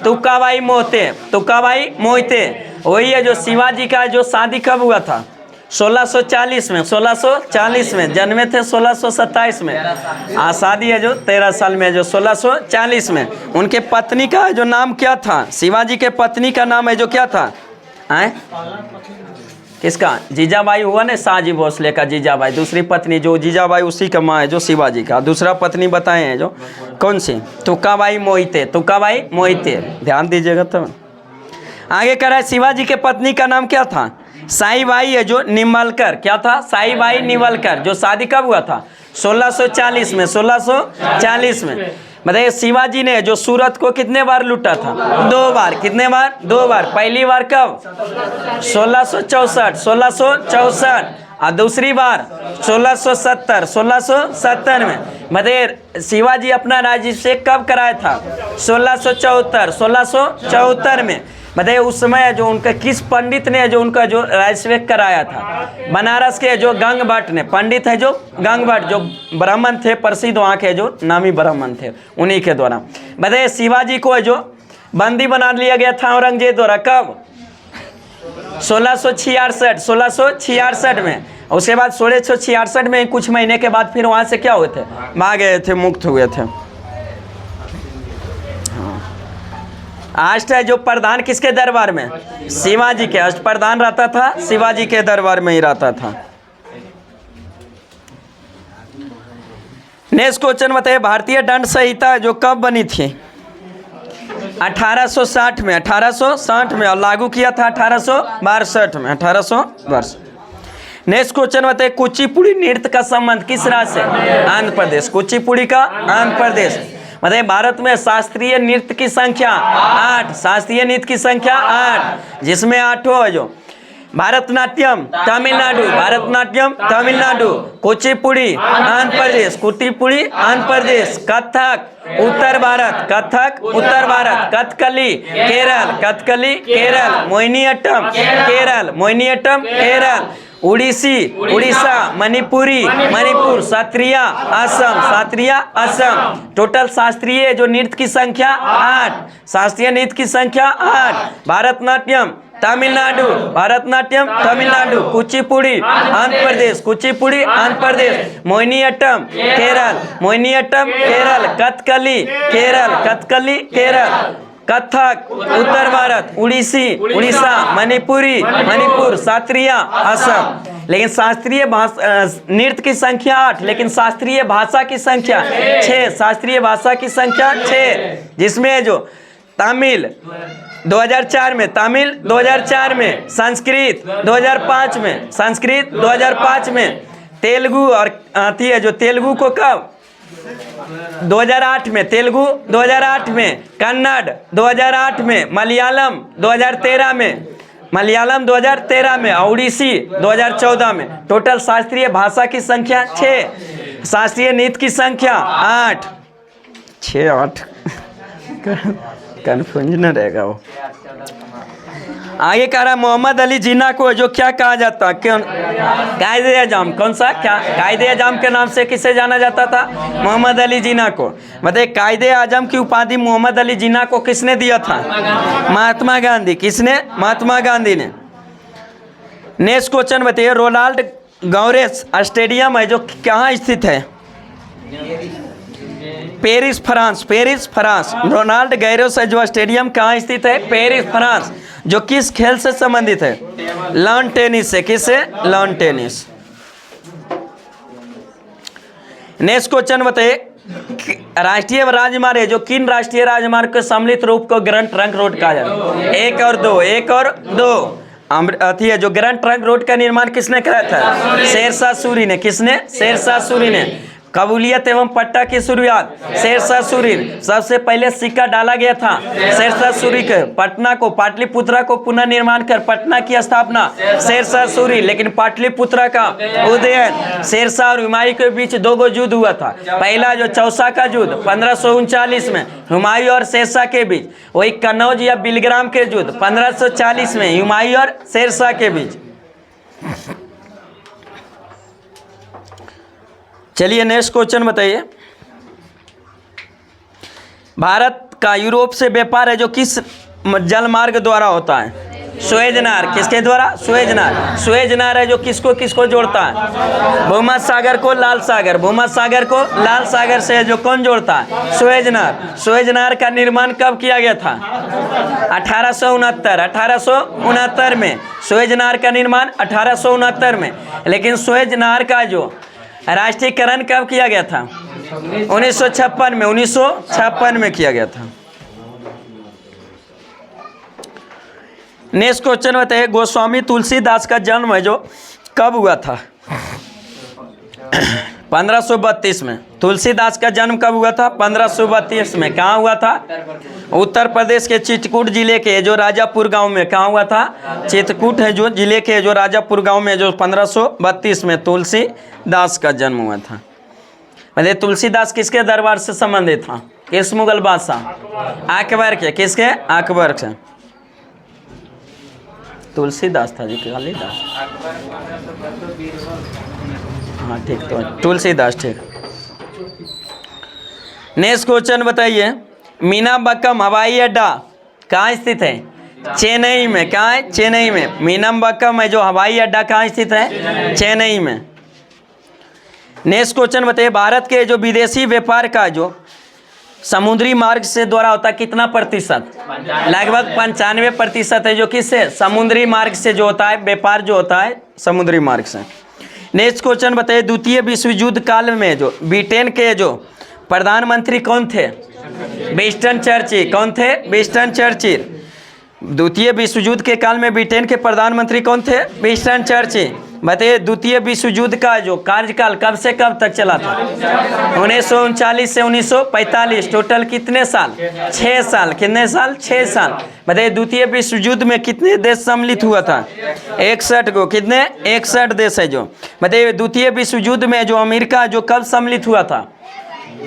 तुकाबाई मोहिते। तुकाबाई मोहिते। वही है जो शिवाजी का जो शादी कब हुआ था? 1640 में। 1640 में। जन्मे थे 1627 में। शादी है जो 13 साल में जो 1640 में। उनके पत्नी का जो नाम क्या था? शिवाजी के पत्नी का नाम है जो क्या था? किसका? जीजाबाई हुआ ना, शाहजी भोसले का जीजाबाई। दूसरी पत्नी जो जीजाबाई उसी का माँ है जो शिवाजी का। दूसरा पत्नी बताए हैं जो कौन सी? तुकाबाई मोहिते। तुकाबाई मोहिते। ध्यान दीजिएगा तो आगे कह रहा है शिवाजी के पत्नी का नाम क्या था? साईबाई है जो निमलकर। क्या था? साईबाई निमलकर। जो शादी कब हुआ था? 1640 में। 1640 में। बताइए शिवाजी ने जो सूरत को कितने बार लूटा था? 2 बार। कितने बार? 2 बार। पहली बार कब? 1664 और दूसरी बार 1670 में। बताइए शिवाजी अपना राज्याभिषेक कब कराया था? 1674 में। बताइए उस समय जो उनका किस पंडित ने जो उनका जो राज्याभिषेक कराया था? बनारस के जो गंग भट्ट ने, पंडित है जो गंग भट्ट, जो ब्राह्मण थे, प्रसिद्ध वहाँ के जो नामी ब्राह्मण थे, उन्हीं के द्वारा। बताइए शिवाजी को जो बंदी बना लिया गया था औरंगजेब द्वारा कब? 1666 में। उसके बाद 1666 में कुछ महीने के बाद फिर वहाँ से क्या हुए थे? भाग गए थे, मुक्त हुए थे। अष्ट है जो प्रधान किसके दरबार में? शिवाजी के। अष्ट प्रधान रहता था शिवाजी के दरबार में ही रहता था। नेक्स्ट क्वेश्चन बताइए, भारतीय दंड संहिता जो कब बनी थी? 1860 में। 1860 में और लागू किया था 1862 में। 1862। नेक्स्ट क्वेश्चन बताइए, कुचिपुड़ी नृत्य का संबंध किस राज्य से? आंध्र प्रदेश। कुचिपुड़ी का आंध्र प्रदेश। मतलब भारत में शास्त्रीय नृत्य की संख्या 8। शास्त्रीय नृत्य की संख्या 8, जिसमें 8 है जो भारतनाट्यम तमिलनाडु, भारतनाट्यम तमिलनाडु, कुचिपुड़ी आंध्र प्रदेश, कुचिपुड़ी आंध्र प्रदेश, कथक उत्तर भारत, कथक उत्तर भारत, कथकली केरल, कथकली केरल, मोहिनीअट्टम केरल, मोहिनीअट्टम केरल, उड़ीसी उड़ीसा, मणिपुरी मणिपुर, सत्रिया असम, सत्रिया असम। टोटल शास्त्रीय जो नृत्य की संख्या 8। शास्त्रीय नृत्य की संख्या 8। भारतनाट्यम तमिलनाडु, भारतनाट्यम तमिलनाडु, कुचिपुड़ी आंध्र प्रदेश, कुचिपुड़ी आंध्र प्रदेश, मोहिनीअट्टम केरल, मोहिनीअट्टम केरल, कथकली केरल, कथकली केरल, कथक उत्तर भारत, उड़ीसी उड़ीसा, मणिपुरी मणिपुर, सत्रिया असम। लेकिन शास्त्रीय नृत्य की संख्या 8, लेकिन शास्त्रीय भाषा की संख्या 6। शास्त्रीय भाषा की संख्या 6, जिसमें जो तमिल 2004 में, तमिल 2004 में, संस्कृत 2005 में, संस्कृत 2005 में, तेलुगु और आती है जो तेलुगु को कब? 2008 में, तेलुगु 2008 में, कन्नड़ 2008 में, मलयालम 2013 में, मलयालम 2013 में, उड़ीसी 2014 में। टोटल शास्त्रीय भाषा की संख्या 6, शास्त्रीय नृत्य की संख्या 8। 6 8 कन्फ्यूजन रहेगा वो। आगे कह रहा मोहम्मद अली जिन्ना को जो क्या कहा जाता? क्यों? कायदे आजम। कौन सा? क्या कायदे आजम के नाम से किसे जाना जाता था? मोहम्मद अली जिन्ना को। बताइए कायदे आजम की उपाधि मोहम्मद अली जिन्ना को किसने दिया था? महात्मा गांधी। किसने? महात्मा गांधी ने। नेक्स्ट क्वेश्चन बताइए, रोनाल्ड गौरेस स्टेडियम है जो कहाँ स्थित है? Paris France, Paris France. Roland Garros जो स्टेडियम कहाँ स्थित है? Paris France. जो किस खेल से संबंधित है? लॉन टेनिस से। किससे? Lawn tennis. नेक्स्ट क्वेश्चन बताइए, राष्ट्रीय राजमार्ग है जो किन राष्ट्रीय राजमार्ग के सम्मिलित रूप को ग्रैंड ट्रंक रोड कहा जाता है? 1 और 2, 1 और 2। अथी है जो ग्रैंड ट्रंक रोड का निर्माण किसने कराया था? शेरशाह सूरी ने। किसने? शेरशाह सूरी ने। कबूलियत एवं पट्टा की शुरुआत शेरशाह सूरी। सबसे पहले सिक्का डाला गया था शेरशाह सूरी के। पटना को, पाटलिपुत्रा को पुनः निर्माण कर पटना की स्थापना शेरशाह सूरी। लेकिन पाटलिपुत्रा का उदयन शेरशाह और हुमायूं के बीच 2 युद्ध हुआ था। पहला जो चौसा का युद्ध 1539 में हुमायूं और शेरशाह के बीच। वही कन्नौज या बिलग्राम के युद्ध 1540 में हुमायूं और शेरशाह के बीच। चलिए नेक्स्ट क्वेश्चन बताइए, भारत का यूरोप से व्यापार है जो किस जलमार्ग द्वारा होता है? सुएज नहर। किसके द्वारा? सुएज नहर। सुएज नहर है जो किसको किसको जोड़ता है? भूमध्य सागर को लाल सागर, भूमध्य सागर को लाल सागर से जो कौन जोड़ता है? सुएज नहर। सुएज नहर का निर्माण कब किया गया था? 1869 में। सुएज नहर का निर्माण 1869 में। लेकिन सुएज नहर का जो राष्ट्रीयकरण कब किया गया था? 1956 में। 1956 में किया गया था। नेक्स्ट क्वेश्चन बताइए, गोस्वामी तुलसीदास का जन्म है जो कब हुआ था? 1532 में। तुलसीदास का जन्म कब हुआ था? 1532 में। कहाँ हुआ था? उत्तर प्रदेश के चित्रकूट जिले के जो राजापुर गांव में। कहाँ हुआ था? चित्रकूट है जो जिले के जो राजापुर गांव में, जो 1532 में तुलसीदास का जन्म हुआ था। मतलब तुलसीदास किसके दरबार से संबंधित था? किस मुगल बादशाह? अकबर के। किसके? अकबर से। तुलसीदास था जी, कालिदास? हाँ ठीक, तो तुलसीदास ठीक। नेक्स्ट क्वेश्चन बताइए, मीनाम्बक्कम हवाई अड्डा कहाँ स्थित है? चेन्नई में। कहाँ है? चेन्नई में। मीनाम्बक्कम है जो हवाई अड्डा कहाँ स्थित है? चेन्नई में। नेक्स्ट क्वेश्चन बताइए, भारत के जो विदेशी व्यापार का जो समुद्री मार्ग से द्वारा होता है कितना प्रतिशत? लगभग 95% है जो किससे? समुद्री मार्ग से जो होता है व्यापार, जो होता है समुद्री मार्ग से। नेक्स्ट क्वेश्चन बताइए, द्वितीय विश्व युद्ध काल में जो ब्रिटेन के जो प्रधानमंत्री कौन थे? Winston Churchill. कौन थे? Winston Churchill. द्वितीय विश्व युद्ध के काल में ब्रिटेन के प्रधानमंत्री कौन थे? Winston Churchill. बताइए, द्वितीय विश्व युद्ध का जो कार्यकाल कब से कब तक चला था? 1939 से 1945। टोटल कितने साल? 6 साल। कितने साल? 6 साल। बताइए, द्वितीय विश्व युद्ध में कितने देश सम्मिलित हुआ था? 61 को। कितने? 61 देश है जो। बताइए, द्वितीय विश्व युद्ध में जो अमेरिका जो कब सम्मिलित हुआ था?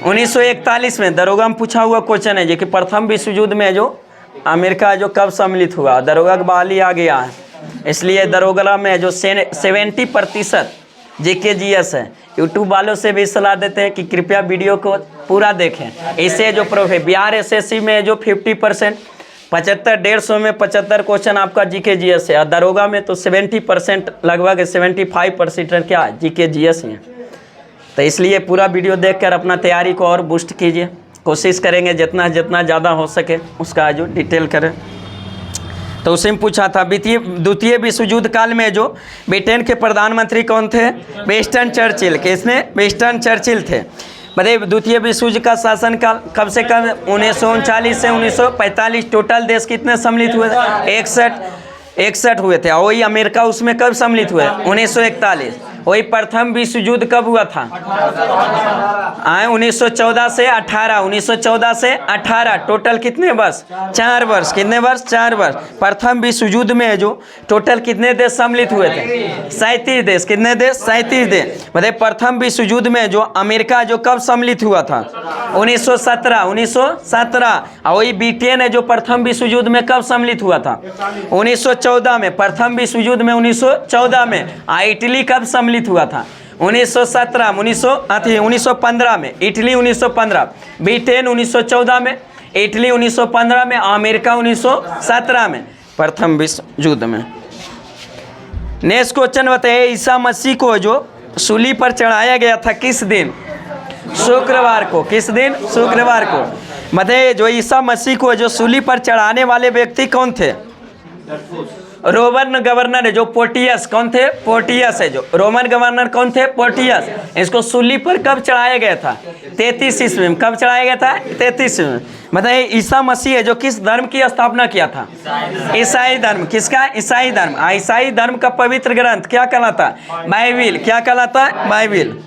1941 में। दरोगा में पूछा हुआ क्वेश्चन है जो कि प्रथम विश्व युद्ध में जो अमेरिका जो कब सम्मिलित हुआ? दरोगा का बहाली आ गया है, इसलिए दरोगा में जो 70% GK/GS है। यूट्यूब वालों से भी सलाह देते हैं कि कृपया वीडियो को पूरा देखें। इससे जो बिहार SSC में जो 50%, 75-150 में 75 क्वेश्चन आपका GK/GS है, और दरोगा में तो 70% लगभग 75% क्या है? GK/GS ही है। तो इसलिए पूरा वीडियो देखकर अपना तैयारी को और बूस्ट कीजिए। कोशिश करेंगे जितना ज़्यादा हो सके उसका जो डिटेल करें। तो उसे में पूछा था, द्वितीय विश्व युद्ध काल में जो ब्रिटेन के प्रधानमंत्री कौन थे? Winston Churchill. किसने? विंस्टन चर्चिल थे। बताइए, द्वितीय विश्व युद्ध का शासनकाल कब से कब? 1939 से 1945। टोटल देश कितने सम्मिलित हुए थे? 61 हुए थे। और वही अमेरिका उसमें कब सम्मिलित हुए? 1941। वही प्रथम विश्व युद्ध कब हुआ था? 1914 से 18। 1914 से 18। टोटल कितने वर्ष? 4 वर्ष। कितने वर्ष? 4 वर्ष। प्रथम विश्व युद्ध में जो टोटल कितने देश सम्मिलित हुए थे? 37 देश। कितने देश? 37 देश। मतलब प्रथम विश्व युद्ध में जो अमेरिका जो कब सम्मिलित हुआ था? 1917। 1917। और वही ब्रिटेन है जो प्रथम विश्व युद्ध में कब सम्मिलित हुआ था? 1914 में। प्रथम विश्व युद्ध में 1914 में। इटली कब सम्मिलित हुआ था? 1917 1915 में। इटली 1915। ब्रिटेन 1914 में। इटली 1915 में। अमेरिका 1917 में। प्रथम विश्व युद्ध में। नेक्स्ट क्वेश्चन बताइए, ईसा मसीह को जो सूली पर चढ़ाया गया था किस दिन? शुक्रवार को। किस दिन? शुक्रवार को। बताइए, जो ईसा मसीह को जो सूली पर चढ़ाने वाले व्यक्ति कौन थे? रोमन गवर्नर है जो पोर्टियस। कौन थे? पोर्टियस है जो। रोमन गवर्नर कौन थे? पोर्टियस। इसको सूली पर कब चढ़ाया गया था? 33 ईस्वी में। कब चढ़ाया गया था? 33 में। बताइए, ईसा मसीह है जो किस धर्म की स्थापना किया था? ईसाई धर्म। किसका? ईसाई धर्म। ईसाई धर्म का पवित्र ग्रंथ क्या कहलाता है? बाइबिल। क्या कहलाता है? बाइबिल।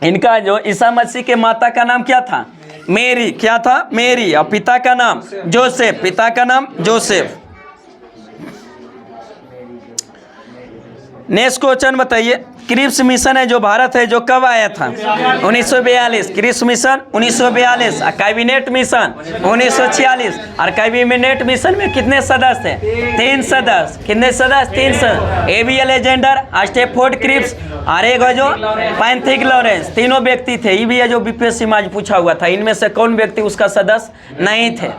इनका जो ईसा मसीह के माता का नाम क्या था? मेरी। क्या था? मेरी। और पिता का नाम जोसेफ। पिता का नाम जोसेफ। नेक्स्ट क्वेश्चन बताइए, क्रिप्स मिशन है जो भारत है जो कब आया था? 1942। Cripps mission 1942। Cabinet mission 1946। और कैबिनेट मिशन में कितने सदस्य थे? 3 सदस्य। कितने सदस्य? 3 सदस्य। एबी अलेक्जेंडर, स्टैफोर्ड क्रिप्स और एक जो पैंथिक लॉरेंस। तीनों व्यक्ति थे। ये भी है जो बीपीएससी में आज पूछा हुआ था, इनमें से कौन व्यक्ति उसका सदस्य नहीं थे?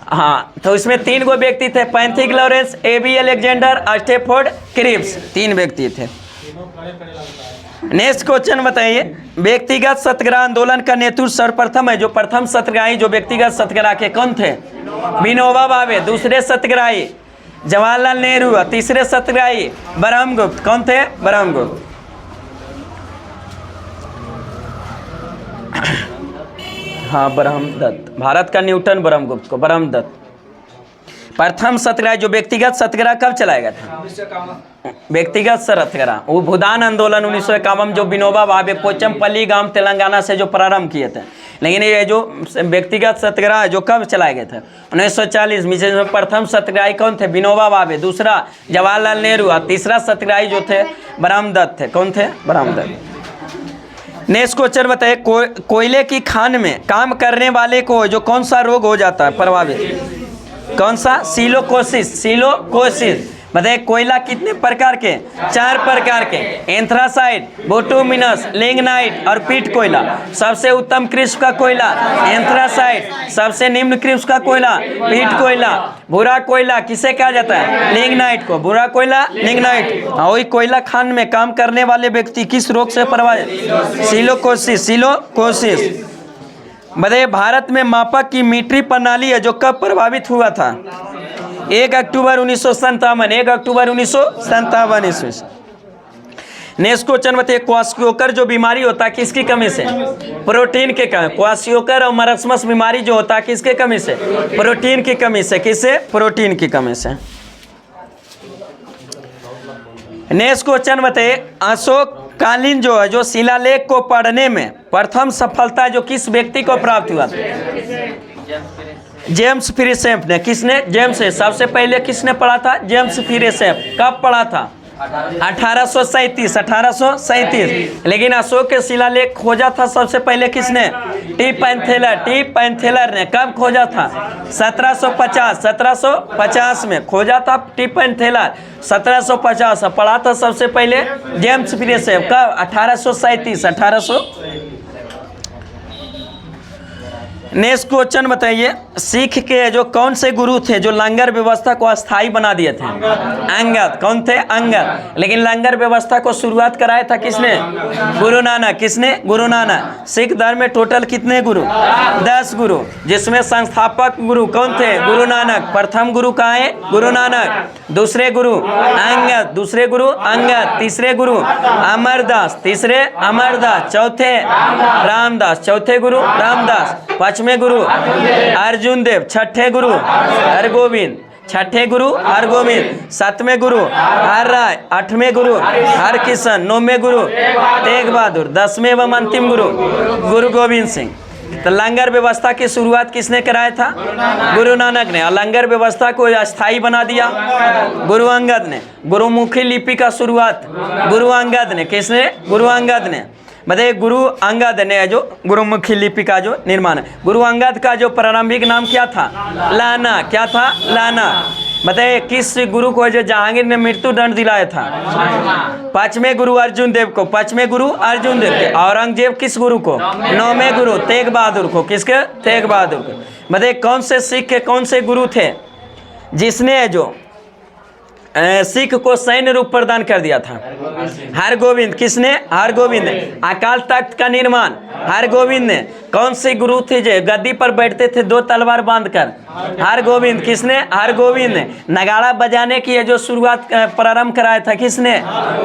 हाँ, तो इसमें 3 गो व्यक्ति थे, Pethick Lawrence, AB Alexander, Stafford Cripps. 3 व्यक्ति थे। नेक्स्ट क्वेश्चन बताइए, व्यक्तिगत सत्याग्रह आंदोलन का नेतृत्व सर्वप्रथम है जो प्रथम सत्याग्रही जो व्यक्तिगत सत्याग्रह के कौन थे? विनोबा भावे। दूसरे सत्याग्रही जवाहरलाल नेहरू। तीसरे सत्याग्रही ब्रह्मगुप्त। कौन थे? ब्रह्मगुप्त। हाँ, ब्रह्मदत्त। भारत का न्यूटन ब्रह्मगुप्त को ब्रह्मदत्त। प्रथम सत्याग्रह जो व्यक्तिगत सत्याग्रह कब चलाया गया था? व्यक्तिगत सत्याग्रह, वो भूदान आंदोलन 1951 जो विनोबा भावे पोचमपल्ली गांव तेलंगाना से जो प्रारंभ किए थे। लेकिन ये जो व्यक्तिगत सत्याग्रह जो कब चलाए गए थे 1940 में। प्रथम सत्याग्रही कौन थे? विनोबा भावे। दूसरा जवाहरलाल नेहरू। और तीसरा सत्याग्रही जो थे ब्रह्मदत्त थे। कौन थे? ब्रह्मदत्त। नेक्स्ट क्वेश्चन बताइए, कोयले की खान में काम करने वाले को जो कौन सा रोग हो जाता है प्रभावित? कौन सा? सिलोकोसिस। सिलोकोसिस। बताइए कोयला कितने प्रकार के? 4 प्रकार के, एंथ्रासाइट, बोटुमिनस, लिग्नाइट और पीट कोयला। सबसे उत्तम किस्म का कोयला एंथ्रासाइट, सबसे निम्न किस्म का कोयला पीट कोयला। भूरा कोयला किसे कहा जाता है? लिग्नाइट को। भूरा कोयला लिग्नाइट। वही कोयला खान में काम करने वाले व्यक्ति किस रोग से प्रभावित? सिलोकोसिस। सिलोकोसिस। बताइए भारत में मापक की मीट्रिक प्रणाली है जो कब प्रभावित हुआ था? 1 अक्टूबर 1957। 1 अक्टूबर 1957 ईस्वी। नेक्स्ट क्वेश्चन बताइए, क्वाशियोकर जो बीमारी होता है किसकी कमी से? प्रोटीन के कमी। क्वाशियोकर और मरसमस बीमारी जो होता है किसके कमी से? प्रोटीन की कमी से। किससे? प्रोटीन की कमी से। नेक्स्ट क्वेश्चन बताइए, अशोक कालीन जो है जो शिलालेख को पढ़ने में प्रथम सफलता जो किस व्यक्ति को प्राप्त हुआ था? जेम्स फ्रीसेप ने। किसने? जेम्स। सबसे पहले किसने पढ़ा था? जेम्स फ्रीसेप। कब पढ़ा था? 1837। 1837। लेकिन अशोक के शिलालेख खोजा था सबसे पहले किसने? टी पैंथेलर। टी पैंथेलर ने। कब खोजा था? 1750। 1750 में खोजा था टी पैंथेलर। 1750 पढ़ा था सबसे पहले जेम्स फ्रीसेप। कब? 1837। 1800। नेक्स्ट क्वेश्चन बताइए, सिख के जो कौन से गुरु थे जो लंगर व्यवस्था को अस्थायी बना दिए थे? अंगद। कौन थे? अंगद। लेकिन लंगर व्यवस्था को शुरुआत कराया था किसने? गुरु नानक। किसने? गुरु नानक। सिख धर्म में टोटल कितने गुरु? 10 गुरु, जिसमें संस्थापक गुरु कौन थे? गुरु नानक। प्रथम गुरु कहाँ है? गुरु नानक। दूसरे गुरु अंगद। दूसरे गुरु अंगद। तीसरे गुरु अमरदास। तीसरे अमरदास। चौथे रामदास। चौथे गुरु रामदास। पांचवें गुरु अर्जुन देव। छठे गुरु हरगोविंद। छठे गुरु हरगोविंद। सातवें गुरु हर राय। आठवें गुरु हरकिशन। नौवें गुरु तेग बहादुर। 10वें एवं अंतिम गुरु गुरु गोविंद सिंह। तो लंगर व्यवस्था की शुरुआत किसने कराया था? गुरु नानक ने। और लंगर व्यवस्था को अस्थायी बना दिया गुरु अंगद ने। गुरुमुखी लिपि का शुरुआत गुरु अंगद ने। किसने? गुरु अंगद ने। बताइए गुरु अंगद ने जो गुरुमुखी लिपि का जो निर्माण है। गुरु अंगद का जो प्रारंभिक नाम क्या था? लाना। क्या था? लाना। बताइए किस गुरु को जो जहांगीर ने मृत्यु दंड दिलाया था? 5वें गुरु अर्जुन देव को। 5वें गुरु अर्जुन देव के। औरंगजेब किस गुरु को? 9वें गुरु तेग बहादुर को। किसके? तेग बहादुर को। बताइए कौन से सिख के कौन से गुरु थे जिसने जो सिख को सैन्य रूप प्रदान कर दिया था? हरगोविंद। किसने? हरगोविंद ने। अकाल तख्त का निर्माण हरगोविंद ने। कौन से गुरु थे जो गद्दी पर बैठते थे 2 तलवार बांधकर? हरगोविंद। किसने? हरगोविंद ने। नगाड़ा बजाने की जो शुरुआत प्रारंभ कराया था किसने?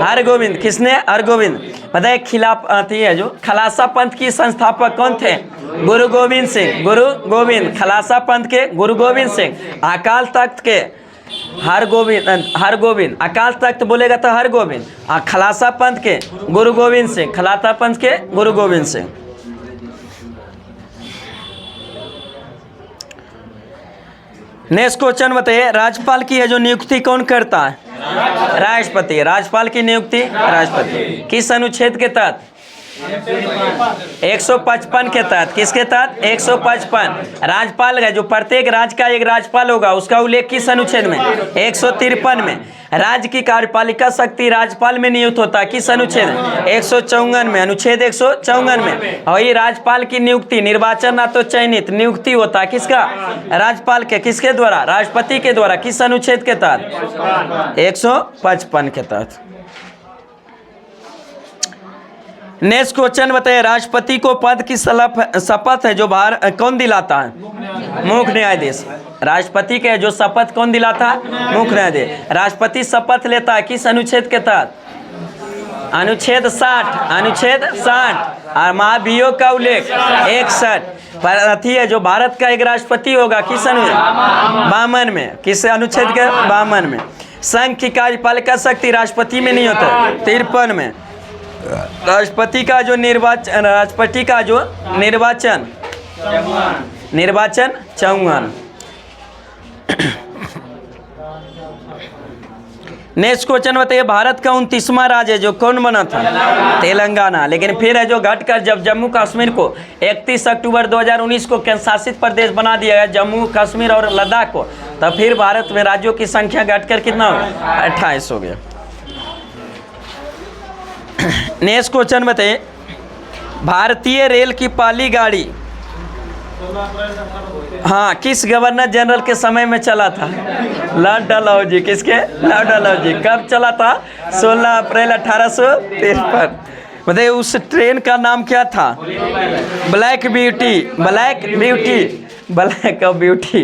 हरगोविंद। किसने? हरगोविंद। बताइए खिलाफती है जो खलासा पंथ की संस्थापक कौन थे? गुरु गोविंद सिंह। गुरु गोविंद। खलासा पंथ के गुरु गोविंद सिंह। अकाल तख्त के हरगोविंद। हरगोविंद। अकाल तख्त बोलेगा तो हरगोविंद। और खलासा पंथ के गुरु गोविंद सिंह। खलासा पंथ के गुरु गोविंद सिंह। नेक्स्ट क्वेश्चन बताइए, राज्यपाल की जो नियुक्ति कौन करता है? राष्ट्रपति। राज्यपाल की नियुक्ति राष्ट्रपति। किस अनुच्छेद के तहत? 155 के तहत। किसके तहत? 155। राज्यपाल है जो प्रत्येक राज्य का एक राज्यपाल होगा, उसका उल्लेख किस अनुच्छेद में? 153 में। राज्य की कार्यपालिका शक्ति राज्यपाल में नियुक्त होता है किस अनुच्छेद? 154 में। अनुच्छेद 154 में। और ये राज्यपाल की नियुक्ति निर्वाचन ना तो चयनित नियुक्ति होता है किसका? राज्यपाल के। किसके द्वारा? राष्ट्रपति के द्वारा। किस अनुच्छेद के तहत? 155 के तहत। नेक्स्ट क्वेश्चन बताइए, राष्ट्रपति को पद की शपथ है जो कौन दिलाता है? मुख्य न्यायाधीश। राष्ट्रपति के जो शपथ कौन दिलाता है? मुख्य न्यायाधीश। राष्ट्रपति शपथ लेता है किस अनुच्छेद के तहत? अनुच्छेद 60। अनुच्छेद 60। और महाभियोग का उल्लेख 61। पर है जो भारत का एक राष्ट्रपति होगा किस अनुच्छेद? 52 में। किस अनुच्छेद के? 52 में। संघ की कार्यपालिका कर सकती, राष्ट्रपति में नहीं होता। 53 में राष्ट्रपति का जो निर्वाचन चौहान। नेक्स्ट क्वेश्चन बताइए, भारत का 29वां राज्य जो कौन बना था? तेलंगाना। लेकिन फिर है जो घटकर जब जम्मू कश्मीर को 31 अक्टूबर 2019 को केंद्र शासित प्रदेश बना दिया गया, जम्मू कश्मीर और लद्दाख को, तब फिर भारत में राज्यों की संख्या घटकर कितना हो गया? 28 हो गया। नेक्स्ट क्वेश्चन बताइए, भारतीय रेल की पहली गाड़ी हाँ किस गवर्नर जनरल के समय में चला था? लॉर्ड डलहौजी। किसके? लॉर्ड डलहौजी। कब चला था? 16 अप्रैल 1853। बताइए उस ट्रेन का नाम क्या था? Black beauty. Black beauty, black beauty.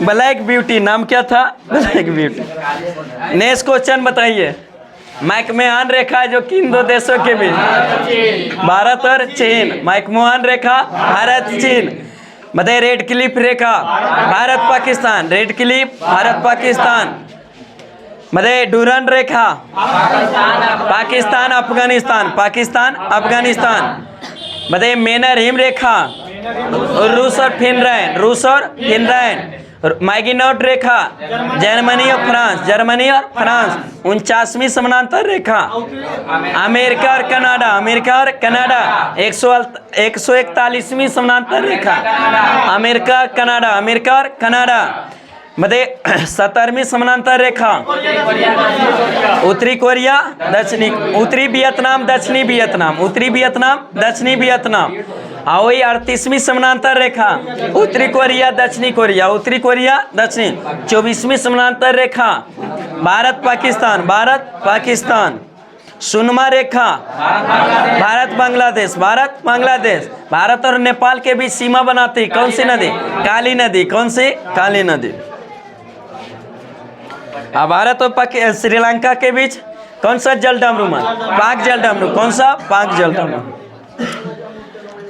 Black beauty नाम क्या था? Black beauty. नेक्स्ट क्वेश्चन बताइए, मैकमोहन रेखा जो किन दो देशों के बीच? भारत और चीन। मैकमोहन रेखा भारत चीन। बताइए रेड क्लिफ रेखा भारत पाकिस्तान। Radcliffe Bharat Pakistan. बताइए डूरन रेखा पाकिस्तान अफगानिस्तान। पाकिस्तान अफगानिस्तान। बताइए मेनर हिम रेखा रूस और फिनलैंड। रूस और फिनलैंड। मैगिनोट रेखा जर्मनी और फ्रांस। जर्मनी और फ्रांस। 49वीं समानांतर रेखा अमेरिका और कनाडा। अमेरिका और कनाडा। 141वीं समानांतर रेखा अमेरिका कनाडा। अमेरिका और कनाडा। बताइए 70वीं समानांतर रेखा उत्तरी कोरिया दक्षिणी उत्तरी वियतनाम दक्षिणी वियतनाम। उत्तरी वियतनाम दक्षिणी वियतनाम। वही 38वीं समानांतर रेखा उत्तरी कोरिया दक्षिणी कोरिया। उत्तरी कोरिया दक्षिणी। 24वीं समानांतर रेखा भारत पाकिस्तान। भारत पाकिस्तान। 0वां रेखा भारत बांग्लादेश। भारत बांग्लादेश। भारत और नेपाल के बीच सीमा बनाती कौन सी नदी? काली नदी। कौन सी? काली नदी। भारत और श्रीलंका के बीच कौन सा जल डामरू? पाक जल डामरू। कौन सा? पाक जल डामरू।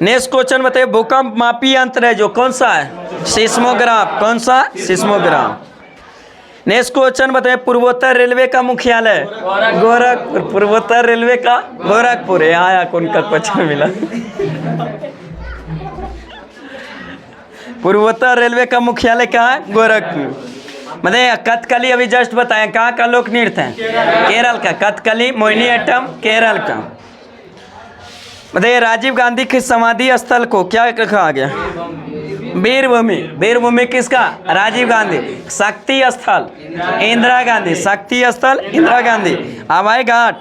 नेक्स्ट क्वेश्चन बताइए, भूकंप मापी यंत्र है जो कौन सा है? सिस्मोग्राफ। कौन सा? सिस्मोग्राफ। नेक्स्ट क्वेश्चन बताइए, पूर्वोत्तर रेलवे का मुख्यालय? गोरखपुर। पूर्वोत्तर रेलवे का गोरखपुर। यहाँ कौन का क्वेश्चन मिला? पूर्वोत्तर रेलवे का मुख्यालय कहाँ है? गोरखपुर। मतलब कथकली अभी जस्ट बताएं, कहाँ का लोक नृत्य है? केरल का। कथकली मोहिनीअट्टम केरल का। बताइए राजीव गांधी के समाधि स्थल को क्या कहा गया? वीरभूमि। वीरभूमि किसका? राजीव गांधी। शक्ति स्थल इंदिरा गांधी। शक्ति स्थल इंदिरा गांधी। हवाई घाट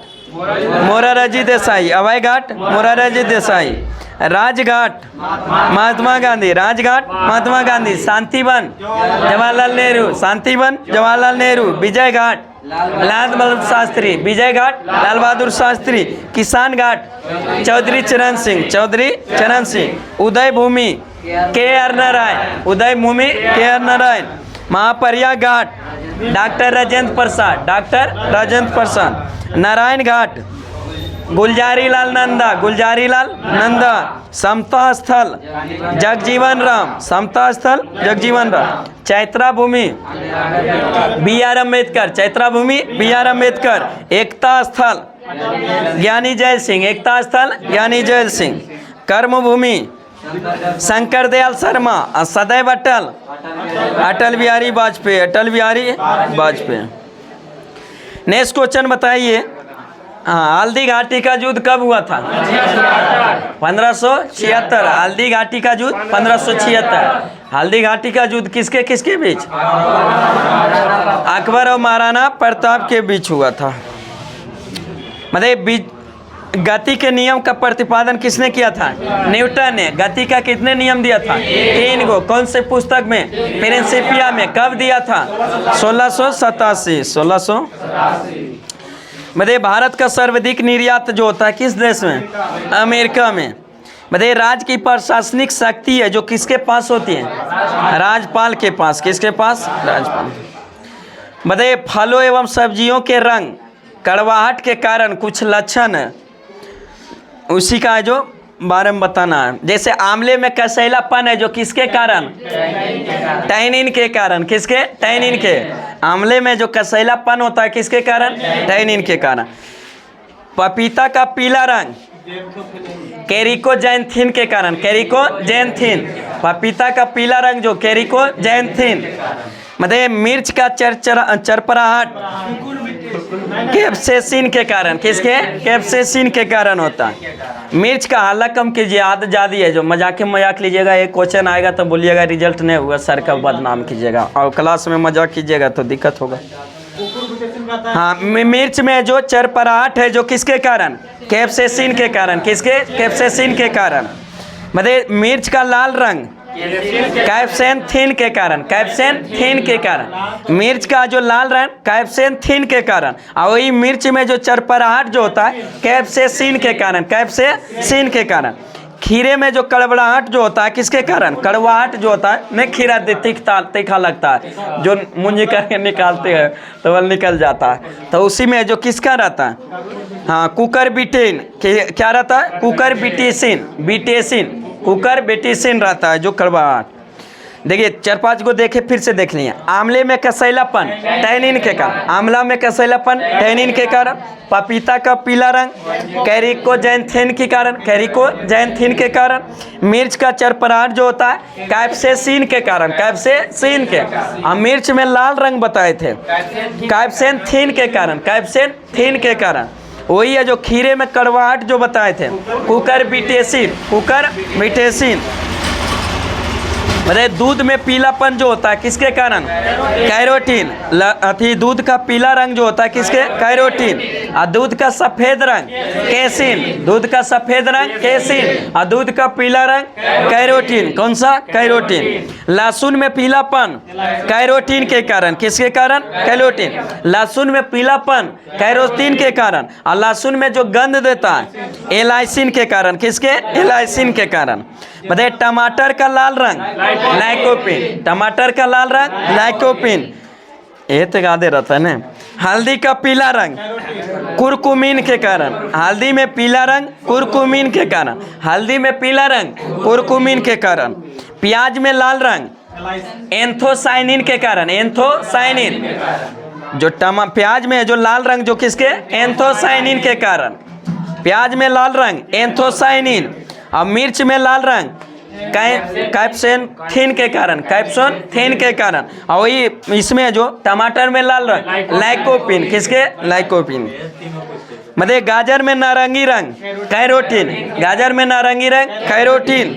मोरारजी देसाई। हवाई घाट मोरारजी देसाई। राजघाट महात्मा गांधी। राजघाट महात्मा गांधी। शांतिवन जवाहरलाल नेहरू। शांतिवन जवाहरलाल नेहरू। विजय घाट लाल बहादुर शास्त्री। विजय घाट लाल बहादुर शास्त्री। किसान घाट चौधरी चरण सिंह। चौधरी चरण सिंह। उदय भूमि के.आर. नारायण। उदय भूमि के.आर. नारायण। महापर्या घाट डॉक्टर राजेंद्र प्रसाद। डॉक्टर राजेंद्र प्रसाद। नारायण घाट गुलजारी लाल नंदा। गुलजारी लाल नंदा। समता स्थल जगजीवन राम। समता स्थल जगजीवन राम। चैत्रा भूमि बी.आर. अम्बेडकर। चैत्रा भूमि बी.आर. अम्बेडकर। एकता स्थल ज्ञानी जैल सिंह। एकता स्थल ज्ञानी जैल सिंह। कर्म भूमि शंकर दयाल शर्मा। सदैव अटल अटल बिहारी वाजपेयी। अटल बिहारी वाजपेयी। नेक्स्ट क्वेश्चन बताइए, हाँ हल्दी घाटी का युद्ध कब हुआ था? 1576। हल्दी घाटी का युद्ध 1576। हल्दी घाटी का युद्ध किसके किसके बीच? अकबर और महाराणा प्रताप के बीच हुआ था। मतलब गति के नियम का प्रतिपादन किसने किया था? न्यूटन ने। गति का कितने नियम दिया था? 3 गो। कौन से पुस्तक में? प्रिंसिपिया में। कब दिया था? 1687। 1687। मतलब भारत का सर्वाधिक निर्यात जो होता है किस देश में? अमेरिका में। मतलब राज्य की प्रशासनिक शक्ति है जो किसके पास होती है? राज्यपाल के पास। किसके पास? राज्यपाल। मतलब फलों एवं सब्जियों के रंग कड़वाहट के कारण कुछ लक्षण है उसी का जो बारे में बताना है। जैसे आंवले में कसैलापन है जो किसके कारण? टैनिन के कारण। किसके? टैनिन के। आंवले में जो कसैलापन होता है किसके कारण? टैनिन के कारण। पपीता का पीला रंग कैरिकोजैंथिन के कारण। कैरिकोजैंथिन। पपीता का पीला रंग जो कैरिकोजैंथिन। मतलब मिर्च का चरचराहट कैप्सेसिन के कारण। किसके? कैप्सेसिन के कारण होता है। मिर्च का हाला कम कीजिए, आदत ज़्यादा है जो मजाक लीजिएगा। एक क्वेश्चन आएगा तो बोलिएगा रिजल्ट नहीं हुआ, सर का बदनाम कीजिएगा, और क्लास में मजाक कीजिएगा तो दिक्कत होगा। हाँ, मिर्च में जो चरचराहट है जो किसके कारण? कैप्सेसिन के कारण। किसके? कैप्सेसिन के कारण। मतलब मिर्च का लाल रंग कैप्सेंथिन के कारण। कैप्सेंथिन के कारण। मिर्च का जो लाल रंग कैप्सेंथिन के कारण, और वही मिर्च में जो चरचराहट जो होता है कैप्सेसिन के कारण। कैप्सेसिन के कारण। खीरे में जो कड़वाहट जो होता है किसके कारण? कड़वाहट जो होता है नहीं, खीरा तीखा लगता है, जो मुंजी करके निकालते हैं तो वह निकल जाता है, तो उसी में जो किसका रहता है? हाँ, कुकुरबिटेन। क्या रहता है? कुकुरबिटेसिन। बिटेसिन, कुकुरबिटेसिन रहता है जो कड़वाहट। देखिए 4-5 को देखे, फिर से देख लिए। आंवले में कसैलापन टैनिन के कारण। आंवला में कसैलापन टैनिन के कारण। पपीता का पीला रंग कैरिकोजैंथिन के कारण। कैरिकोजैंथिन के कारण। मिर्च का चरचराहट जो होता है कैप्सेसिन के कारण। कैप्सेसिन के। और मिर्च में लाल रंग बताए थे कैप्सेंथिन के कारण। कैप्सेंथिन के कारण। वही है जो खीरे में कड़वाहट जो बताए थे कुकुरबिटेसिन। कुकुरबिटेसिन। मतलब दूध में पीलापन जो होता है किसके कारण? कैरोटीन। दूध का पीला रंग जो होता है किसके? कैरोटीन। और दूध का सफेद रंग केसिन। दूध का सफेद रंग केसिन। और दूध का पीला रंग कैरोटीन। कौन सा? कैरोटीन। लहसुन में पीलापन कैरोटीन के कारण। किसके कारण? कैरोटीन। लहसुन में पीलापन कैरोटीन के कारण। और लहसुन में जो गंध देता है एलाइसिन के कारण। किसके? एलाइसिन के कारण। बताइए टमाटर का लाल रंग लाइकोपिन। टमाटर का लाल रंग लाइकोपिन, ये तो याद रहता है ना। हल्दी का पीला रंग कुरकुमिन के कारण। हल्दी में पीला रंग कुरकुमिन के कारण। हल्दी में पीला रंग कुरकुमिन के कारण। प्याज में लाल रंग एंथोसाइनिन के कारण। एंथोसाइनिन जो प्याज में जो लाल रंग जो किसके? एंथोसाइनिन के कारण। प्याज में लाल रंग एंथोसाइनिन। और मिर्च में लाल रंग कैप्सेंथिन के कारण। कैप्सेंथिन के कारण। और वही इसमें जो टमाटर में लाल रंग लाइकोपिन। किसके? लाइकोपिन। मतलब गाजर में नारंगी रंग कैरोटीन। गाजर में नारंगी रंग कैरोटीन।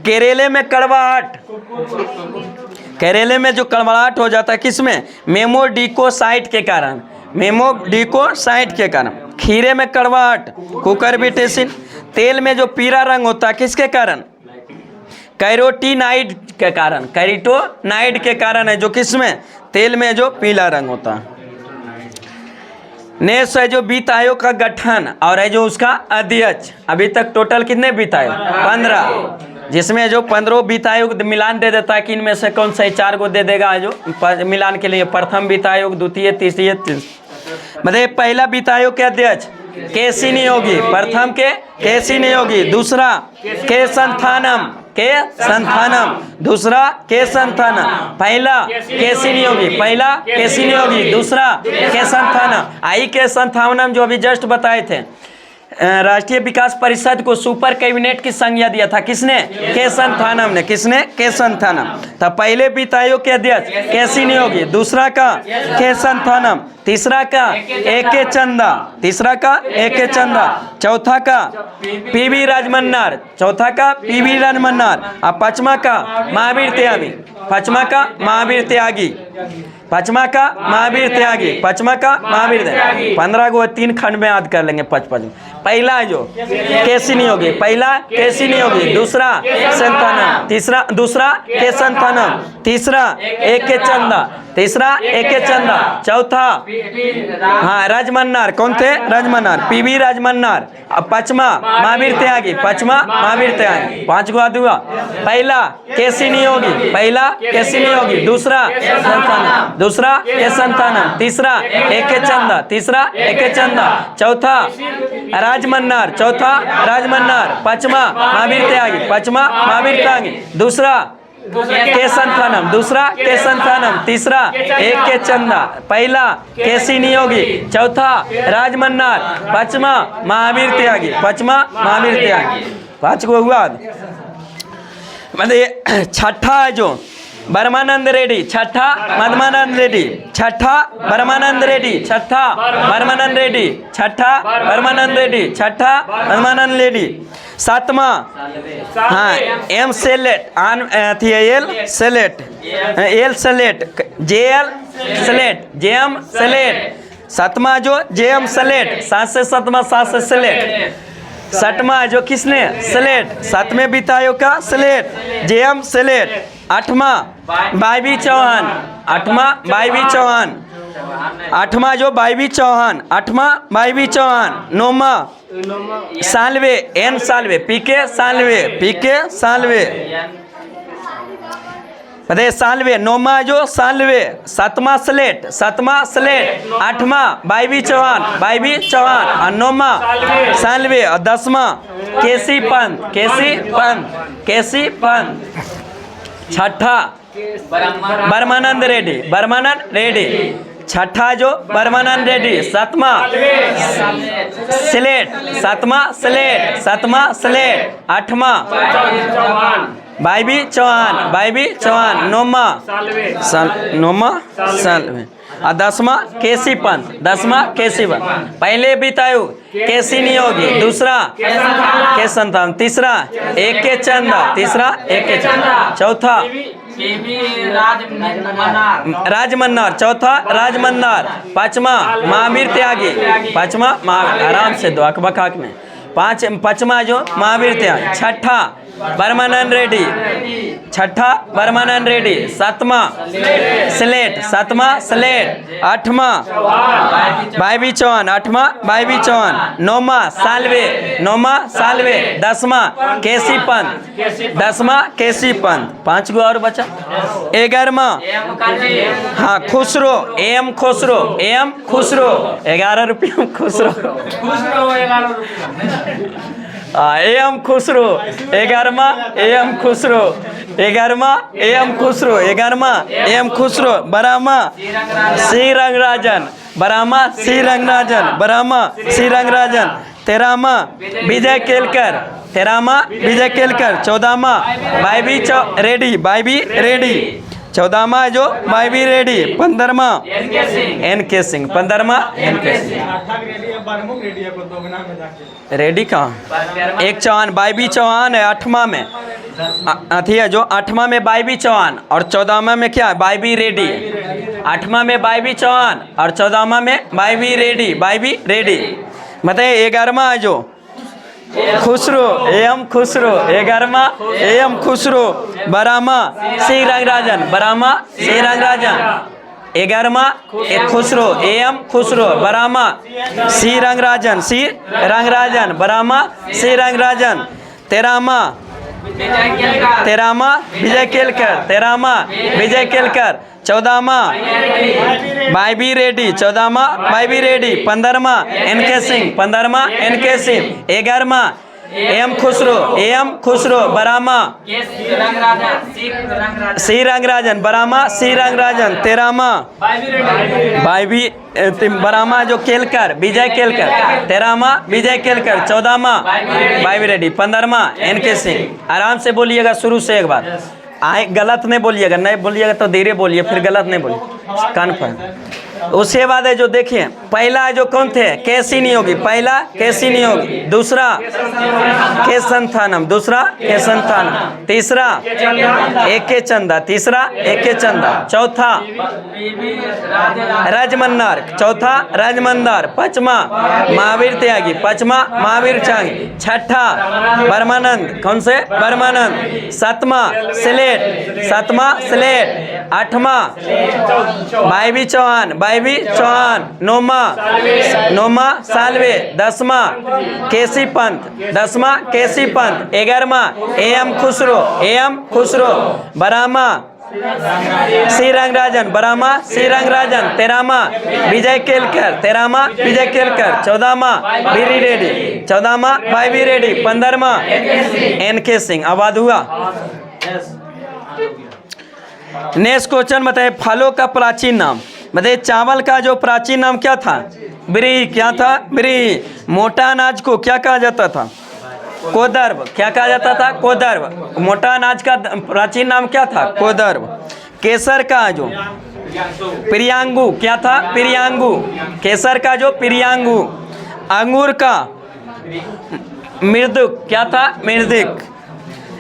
करेले में कड़वाहट। करेले में जो कड़वाहट हो जाता है किसमें? मेमोडिकोसाइट के कारण। मेमोडिकोसाइट के कारण। खीरे में कड़वाहट कुकुरबिटेसिन। तेल में जो पीला रंग होता है किसके कारण? कैरोटीनाइड के कारण। कैरोटीनाइड के कारण है जो किसमें? तेल में जो पीला रंग होता है। नेक्स्ट है जो वित्त आयोग का गठन और है जो उसका अध्यक्ष। अभी तक टोटल कितने वित्त आयोग? 15, जिसमें जो 15 वित्त आयोग मिलान दे देता है कि इनमें से कौन सा 4 को दे देगा जो मिलान के लिए। प्रथम वित्त आयोग, द्वितीय, तीसरी। मतलब पहला वित्त आयोग के अध्यक्ष केसी नियोगी। प्रथम के केसी नियोगी। दूसरा के संथानम। के संथानम। दूसरा के संथानम। पहला केसी नियोगी। पहला केसी नियोगी। दूसरा के संथानम। आई के संथानम जो अभी जस्ट बताए थे, राष्ट्रीय विकास परिषद को सुपर कैबिनेट की संज्ञा दिया था किसने? के संथानम ने। किसने? के संथानम। तो पहले वित्त आयोग के अध्यक्ष केसी नियोगी। दूसरा का के संथानम। तीसरा का ए.के. चंदा। तीसरा का ए.के. चंदा। चौथा का पी.वी. राजमन्नार। चौथा का पी.वी. राजमन्नार। और पांचवा का महावीर त्यागी। पांचवा का महावीर त्यागी। पांचवा का महावीर त्यागी। पांचवा का महावीर त्यागी। 15 को 3 खंड में याद कर लेंगे 5-5। पहला जो केसी नियोगी। पहला केसी नियोगी। दूसरा संथानम। तीसरा दूसरा के संथानम। तीसरा ए.के. चंदा। तीसरा ए.के. चंदा। चौथा हाँ राजमन्नार। कौन थे? राजमन्नार। पी.वी. राजमन्नार। अब पांचवा महावीर त्यागी। पांचवा महावीर त्यागी। 5 को याद हुआ। पहला केसी नियोगी। पहला केसी नियोगी। दूसरा संथानम। दूसरा केशंथानम, तीसरा एके चंदा, तीसरा एके चंदा, चौथा राजमन्नार, चौथा राजमन्नार, पांचवा महावीर त्यागी, पांचवा महावीर त्यागी, दूसरा केशंथानम, दूसरा केशंथानम, तीसरा एक के चंदा, पहला केसी नियोगी, चौथा राजमन्नार, पांचवा महावीर त्यागी, पांचवा महावीर त्यागी। पांच को हुआ। मतलब छठा है जो परमानंद रेड्डी, छठा परमानंद रेड्डी, छठा परमानंद रेड्डी, छठा परमानंद रेड्डी, छठा परमानंद रेड्डी, छठा परमानंद रेड्डी। सातवां हाँ एम सेलेट आन थी L Shelat, L Shelat, J L Shelat, J M Shelat. सातवां जो जे एम सेलेट, सात से सातवां सात से सेलेट। छठवां जो किसने सेलेट, सातवें बितायो का सेलेट, जे एम सेलेट। आठवां बाईबी चौहान, आठवां बाईबी चौहान, आठवां जो बाईबी चौहान, आठवां बाईबी चौहान। नौमा सालवे, एन सालवे, पीके सालवे, पीके सालवे, बताइए सालवे। नौमा जो सालवे। सातवां स्लेट, सातवां स्लेट। आठवां बाईबी चौहान, बाईबी चौहान, और नौमा सालवे। और दसवां केसी पंत, केसी पंत, केसी पंत। छठा परमानंद रेड्डी, परमानंद रेड्डी, छठा जो परमानंद रेड्डी। सातवां स्लेट, सातवां स्लेट, सातवां स्लेट। आठवां बाईबी चौहान, बाईबी चौहान। नौमा नौमा सालवे। और दसवां केसी पंत, दसवां केसी पंत। पहले बितायु केसी नियोगी, दूसरा केशंथानम, तीसरा एक के चंदा, तीसरा एक के चंदा, चौथा राजमन्नार, चौथा राजमन्नार, पांचवा महावीर त्यागी, पांचवा आराम से दो अकबकाक में। पांचवा जो महावीर त्यागी। छठा परमानंद रेड्डी, छठा परमानंद रेड्डी। सातवां स्लेट, सातवां स्लेट। आठवां बाईबी चौहान, आठवां बाईबी चौहान। नौमा सालवे, नौमा सालवे। दसवां केसी पंत, दसवां केसी पंत। पांच गो और बचा। 11वां हाँ खुसरो, एम खुसरो, एम खुसरो। 11 रुपया खुसरो, एम खुसरो। 11वां एम खुसरो, 11वां एम खुसरो, 11वां एम खुसरो। 12वां श्री रंगराजन, 12वां श्री रंगराजन, 12वां श्री रंगराजन। 13वां विजय केलकर, 13वां विजय केलकर। 14वां बाईबी रेड्डी, बाईबी रेड्डी। 14वां जो बाईबी रेड्डी। 15वां एन के सिंह, 15वां एन के सिंह। रेड्डी कहाँ? एक चौहान, बाईबी चौहान है 8वां में। अथी है जो 8वां में बाईबी चौहान और 14वां में क्या? बाईबी रेड्डी। 8वां में बाईबी चौहान और 14वां में बाईबी रेड्डी, बाईबी रेड्डी। बताइए 11वां है जो खुसरो, एम खुसरो। 11वां एम खुसरो। 12वां श्री रंगराजन, 12वां श्री रंगराजन। 11वां खुसरो, एम खुसरो। 12वां श्री रंगराजन, श्री रंगराजन। 12वां श्री रंगराजन। 13वां विजय केलकर, 13वां विजय केलकर। 14वां बाईबी रेड्डी, 14वां बाईबी रेड्डी। 15वां एन के सिंह, 15वां एन के सिंह। 11वां एम खुसरो, एम खुसरो। 12वां श्री रंगराजन, 12वां श्री रंगराजन। 13वां बाईबी, 12वां जो केलकर, विजय केलकर। 13वां विजय केलकर। 14वां बाईबी रेड्डी। 15वां एन के सिंह। आराम से बोलिएगा शुरू से एक बार। आए गलत नहीं बोलिएगा, नहीं बोलिएगा तो धीरे बोलिए, फिर गलत नहीं बोलिए, कान पर। उसके बाद है जो देखिए पहला जो कौन थे? केसी नियोगी। पहला केसी नियोगी, दूसरा केशंथानम, दूसरा केशंथानम। तीसरा एके चंदा, तीसरा एके चंदा। चौथा राजमन्नार, चौथा राजमन्नार। पांचवा महावीर त्यागी, पांचवा महावीर त्यागी। छठा परमानंद, कौन से? परमानंद। सातवां स्लेट, सातवां स्लेट। आठवां बाईबी चौहान, बाईबी चौहान। नौमा सालवे। 10वां केसी पंत, 10वां केसी पंत। 11वां एम खुसरो, एम खुसरो। 12वां सी रंगराजन। 12वां सी रंगराजन। 13वां विजय केलकर। 13वां विजय केलकर। 14वां बीरी रेड्डी। 14वां भाई बी रेड्डी। 15वां एनके सिंह। आबाद हुआ। नेक्स्ट क्वेश्चन बताइए, फलों का प्राचीन नाम बताइए। चावल का जो प्राचीन नाम क्या था? ब्री। क्या था? ब्री। मोटा अनाज को क्या कहा जाता था? कोदर्भ। क्या कहा जाता था? कोदर्भ। मोटा अनाज का प्राचीन नाम क्या था? कोदर्भ। केसर का जो प्रियांगु क्या था? प्रियांगु। केसर का जो प्रियांगु। अंगूर का मृदुक क्या था? मृदुक।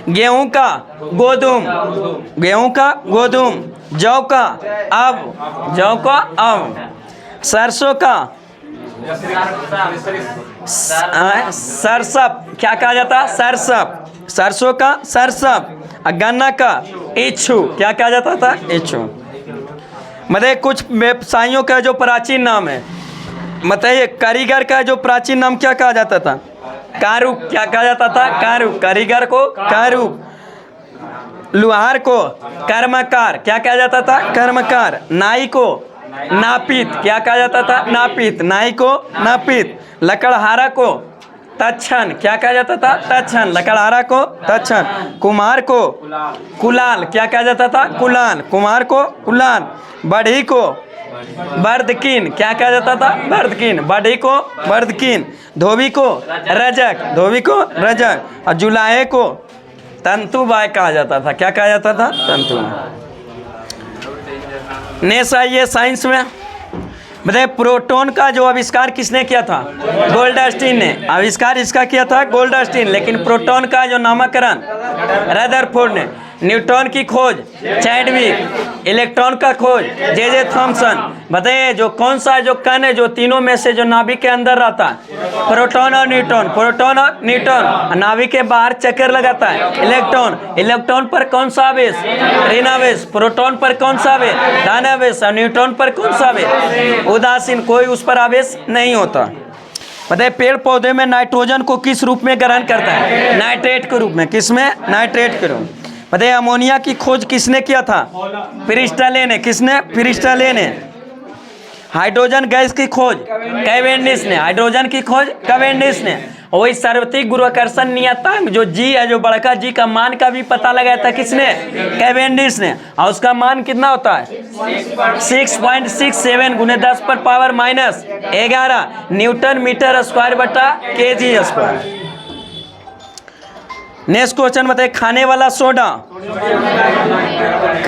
गेहूं का गोधूम। गेहूं का गोधूम। जौ का अब। जौ का अब। सरसों का सरसप। क्या कहा जाता? सरसप। सरसों का सरसप। गन्ना का इच्छू। क्या कहा जाता था? इच्छू। मतलब कुछ व्यवसायियों का जो प्राचीन नाम है बताइए। कारीगर का जो प्राचीन नाम क्या कहा जाता था? कारुक। क्या कहा जाता था? कारुक। कारीगर को कारुक। लुहार को कर्मकार। क्या कहा जाता था? कर्मकार। नाई को नापित। क्या कहा जाता था? नापित। नाई को नापित। लकड़हारा को तच्छन। क्या कहा जाता था? तच्छन। लकड़हारा को तच्छन। कुम्हार को कुलाल। क्या कहा जाता था? कुलाल। कुम्हार को कुलाल। बढ़ी को बर्दकीन। क्या कहा जाता था? बर्दकीन। बढ़ी को बर्दकीन। धोबी को रजक। धोबी को रजक। और जुलाहे को तंतुबाई कहा जाता था। क्या कहा जाता था? तंतु। नेक्स्ट आइए साइंस में बताइए, प्रोटॉन का जो आविष्कार किसने किया था? गोल्डस्टीन ने। आविष्कार इसका किया था गोल्डस्टीन। लेकिन प्रोटॉन का जो नामकरण रदरफोर्ड ने। न्यूट्रॉन की खोज चैडविक। इलेक्ट्रॉन का खोज जे थॉमसन। बताइए जो कौन सा जो कण है जो तीनों में से जो नाभिक के अंदर रहता है? प्रोटॉन और न्यूट्रॉन। प्रोटॉन और न्यूट्रॉन। नाभिक के बाहर चक्कर लगाता है इलेक्ट्रॉन। इलेक्ट्रॉन पर कौन सा आवेश? ऋण आवेश। प्रोटॉन पर कौन सा आवेश? धन आवेश। और न्यूट्रॉन पर कौन सा आवेश? उदासीन। कोई उस पर आवेश नहीं होता। बताइए पेड़ पौधे में नाइट्रोजन को किस रूप में ग्रहण करता है? नाइट्रेट के रूप में। किस में? नाइट्रेट के रूप में। बताइए अमोनिया की खोज किसने किया था? प्रिस्टले ने। किसने? प्रिस्टले ने। हाइड्रोजन गैस की खोज कैवेंडिश ने। हाइड्रोजन की खोज कैवेंडिश ने। वही सार्वत्रिक गुरुत्वाकर्षण नियतांक जो जी है, जो बड़का जी का मान का भी पता लगाया था किसने? कैवेंडिश ने। और उसका मान कितना होता है? 6.67 × 10⁻11 न्यूटन मीटर स्क्वायर बटा केजी स्क्वायर। नेक्स्ट क्वेश्चन बताइए, खाने वाला सोडा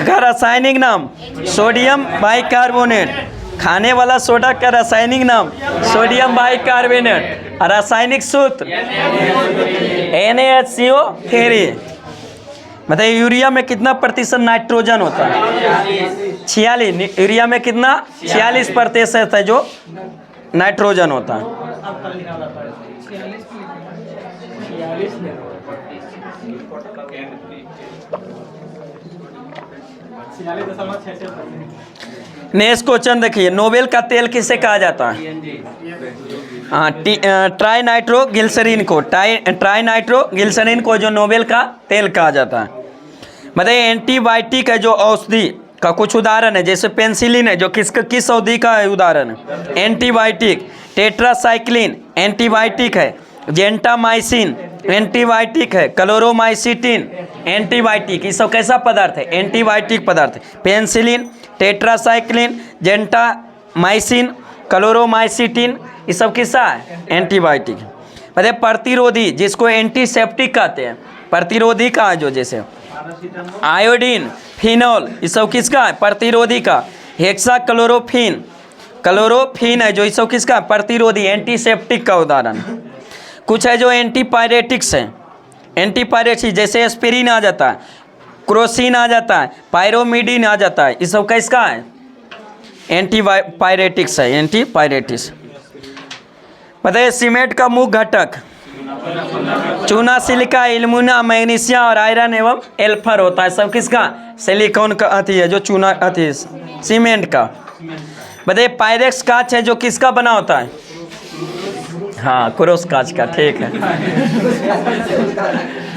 का रासायनिक नाम? Sodium bicarbonate. खाने वाला सोडा का रासायनिक नाम? Sodium bicarbonate. रासायनिक सूत्र NaHCO3। बताइए यूरिया में कितना प्रतिशत नाइट्रोजन होता है? 46। यूरिया में कितना? 46% है जो नाइट्रोजन होता है। नेक्स्ट क्वेश्चन देखिए, नोबेल का तेल किसे कहा जाता है? ट्राई नाइट्रो ग्लिसरीन को। ट्राई नाइट्रो ग्लिसरीन को जो नोबेल का तेल कहा जाता है। बताइए एंटीबायोटिक है जो औषधि का कुछ उदाहरण है, जैसे पेंसिलिन है जो किस औषधि का उदाहरण है? एंटीबायोटिक। टेट्रासाइक्लिन एंटीबायोटिक है। जेंटामाइसिन एंटीबायोटिक है। Chloromycetin antibiotic. ये सब कैसा पदार्थ है? एंटीबायोटिक पदार्थ है। पेंसिलिन, टेट्रासाइक्लिन, जेंटामाइसिन, क्लोरोमाइसिटिन ये सब किस्सा है? एंटीबायोटिक। मतलब प्रतिरोधी जिसको एंटीसेप्टिक कहते हैं, प्रतिरोधी का है जो, जैसे आयोडीन, फिनॉल ये सब किसका है? प्रतिरोधी का। हेक्सा क्लोरोफिन है जो ये सब किसका? प्रतिरोधी एंटीसेप्टिक का उदाहरण। कुछ है जो एंटीपायरेटिक्स है। एंटीपायरेटिक्स जैसे एस्पिरिन आ जाता है, क्रोसिन आ जाता है, पायरोमिडिन आ जाता है, ये सब किसका है? एंटीपायरेटिक्स है। एंटीपायरेटिक्स। बताइए सीमेंट का मुख्य घटक? चूना, सिलिका, एल्यूमिना, मैग्नीशियम और आयरन एवं एल्फर होता है। सब किसका? सिलिकॉन का अति है जो चूना अति सीमेंट का। बताइए पायरेक्स कांच है जो किसका बना होता है? हाँ, क्रोस कांच का। ठीक है।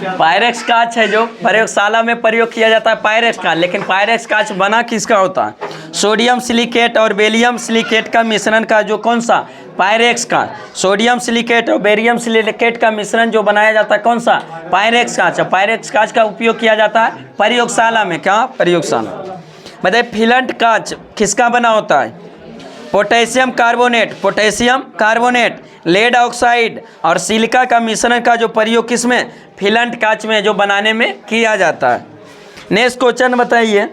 पायरेक्स कांच है जो प्रयोगशाला में प्रयोग किया जाता है पायरेक्स कांच, लेकिन पायरेक्स कांच बना किसका होता है? सोडियम सिलिकेट और बेरियम सिलिकेट का मिश्रण का जो कौन सा? पायरेक्स कांच। सोडियम सिलिकेट और बेरियम सिलिकेट का मिश्रण जो बनाया जाता है कौन सा? पायरेक्स कांच। पायरेक्स कांच का उपयोग किया जाता है प्रयोगशाला में। क्या? प्रयोगशाला। बताइए फिलंट कांच किसका बना होता है? Potassium carbonate, potassium carbonate, lead oxide और सिलिका का मिश्रण का जो प्रयोग किसमें? फिलंट कांच में जो बनाने में किया जाता है। नेक्स्ट क्वेश्चन बताइए,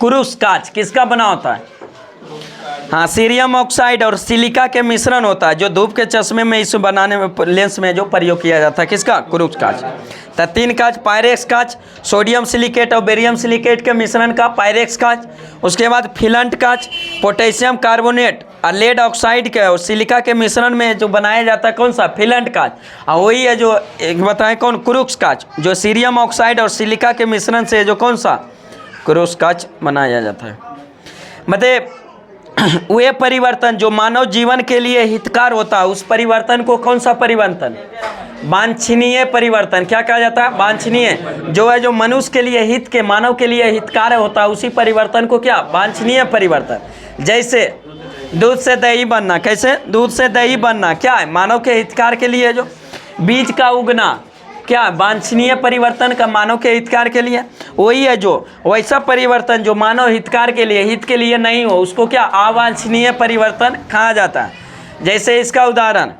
क्रूस कांच किसका बना होता है? हाँ, सीरियम ऑक्साइड और सिलिका के मिश्रण होता है जो धूप के चश्मे में इस बनाने में लेंस में जो प्रयोग किया जाता है किसका? क्रूस कांच। तो 3 कांच पायरेक्स कांच, सोडियम सिलिकेट और बेरियम सिलिकेट के मिश्रण का पायरेक्स कांच, उसके बाद फिलंट कांच, पोटेशियम कार्बोनेट और लेड ऑक्साइड के और सिलिका के मिश्रण में जो बनाया जाता है कौन सा? फिलंट कांच। और वही है जो बताएं कौन? क्रूस कांच, जो सीरियम ऑक्साइड और सिलिका के मिश्रण से जो कौन सा? क्रूस कांच बनाया जाता है। मतलब वे परिवर्तन जो मानव जीवन के लिए हितकार होता है उस परिवर्तन को कौन सा परिवर्तन? वांछनीय परिवर्तन। क्या कहा जाता है? वांछनीय। जो है जो मनुष्य के लिए हित के, मानव के लिए हितकार होता है उसी परिवर्तन को क्या? वांछनीय परिवर्तन। जैसे दूध से दही बनना, कैसे? दूध से दही बनना क्या है? मानव के हितकार के लिए। जो बीज का उगना क्या? वांछनीय परिवर्तन का मानव के हितकार के लिए। वही है जो वैसा परिवर्तन जो मानव हितकार के लिए, हित के लिए नहीं हो उसको क्या? अवांछनीय परिवर्तन कहा जाता है। जैसे इसका उदाहरण,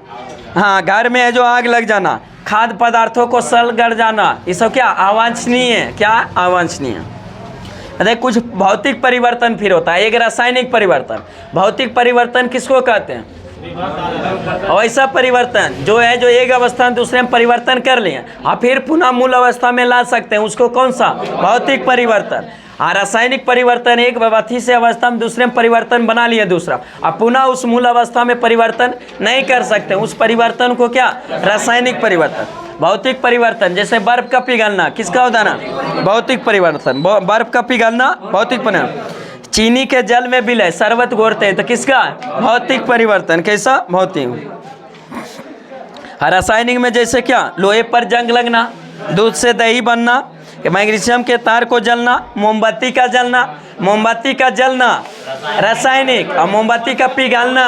हाँ, घर में है जो आग लग जाना, खाद्य पदार्थों को सड़ गड़ जाना, ये सब क्या? अवांछनीय है। क्या? अवांछनीय। अरे कुछ भौतिक परिवर्तन फिर होता है, एक रासायनिक परिवर्तन। भौतिक परिवर्तन किसको कहते हैं? वैसा परिवर्तन जो है जो एक अवस्था में दूसरे में परिवर्तन कर लिए और फिर पुनः मूल अवस्था में ला सकते हैं उसको कौन सा? भौतिक परिवर्तन। और रासायनिक परिवर्तन एक अवस्था से अवस्था में दूसरे में परिवर्तन बना लिए दूसरा और पुनः उस मूल अवस्था में परिवर्तन नहीं कर सकते, उस परिवर्तन को क्या? रासायनिक परिवर्तन। भौतिक परिवर्तन जैसे बर्फ का पिघलना, किसका उदाहरण? भौतिक परिवर्तन। बर्फ का पिघलना भौतिक परिवर्तन। चीनी के जल में विलय, शरबत घोरते हैं तो किसका? भौतिक परिवर्तन। कैसा? भौतिक। रासायनिक में जैसे क्या? लोहे पर जंग लगना, दूध से दही बनना, मैग्नीशियम के तार को जलना, मोमबत्ती का जलना। मोमबत्ती का जलना रासायनिक और मोमबत्ती का पिघलना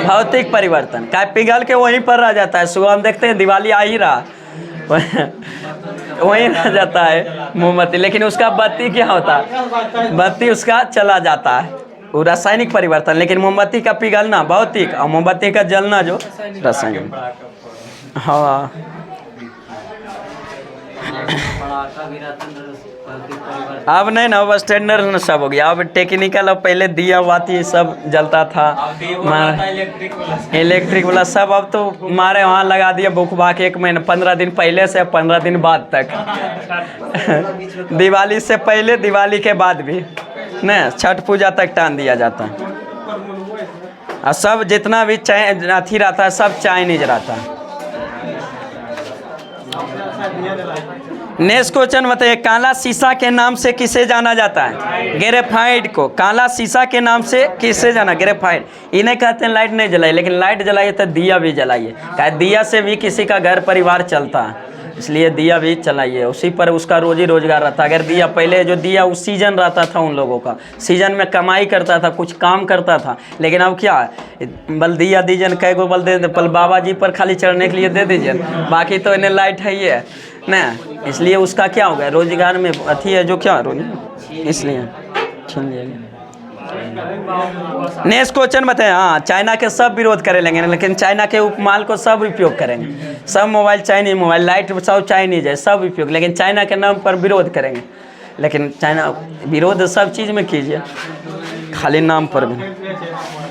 भौतिक परिवर्तन। क्या? पिघल के वहीं पर रह जाता है। सुबह हम देखते हैं दिवाली आ ही रहा वहीं रह जाता है मोमबत्ती, लेकिन उसका बत्ती क्या होता है? बत्ती उसका चला जाता है, वो रासायनिक परिवर्तन। लेकिन मोमबत्ती का पिघलना भौतिक और मोमबत्ती का जलना जो रासायनिक। हाँ, अब नहीं ना, अब स्टैंडर्ड सब हो गया। अब टेक्निकल, अब पहले दिया बाती सब जलता था, इलेक्ट्रिक वाला सब अब तो मारे वहाँ लगा दिया बुक बाक 1 महीना 15 दिन पहले से 15 दिन बाद तक दिवाली से पहले, दिवाली के बाद भी नहीं, छठ पूजा तक टान दिया जाता है। और सब जितना भी अथी रहता है सब चाइनीज रहता है। नेक्स्ट क्वेश्चन बताइए, काला शीशा के नाम से किसे जाना जाता है? ग्रेफाइट को। काला शीशा के नाम से किसे जाना? ग्रेफाइट। इन्हें कहते हैं लाइट नहीं जलाइए, लेकिन लाइट जलाइए तो दिया भी जलाइए। क्या? दिया से भी किसी का घर परिवार चलता है, इसलिए दिया भी चलाइए, उसी पर उसका रोजी रोजगार रहता है। अगर दिया पहले जो दिया उस सीजन रहता था, उन लोगों का सीजन में कमाई करता था, कुछ काम करता था। लेकिन अब क्या है, बल दिया दीजन कै गो बल दे, बल बाबा जी पर खाली चढ़ने के लिए दे दीजिए, बाकी तो इन्हें लाइट है ही है ना, इसलिए उसका क्या हो गया? रोजगार में अथी है जो क्या इसलिए छीन लिया गया। नेक्स्ट क्वेश्चन बताए। हाँ, चाइना के सब विरोध करे लेंगे, लेकिन चाइना के उपमाल को सब उपयोग करेंगे। सब मोबाइल चाइनीज, मोबाइल लाइट सब चाइनीज है, सब उपयोग, लेकिन चाइना के नाम पर विरोध करेंगे। लेकिन चाइना विरोध सब चीज़ में कीजिए, खाली नाम पर भी।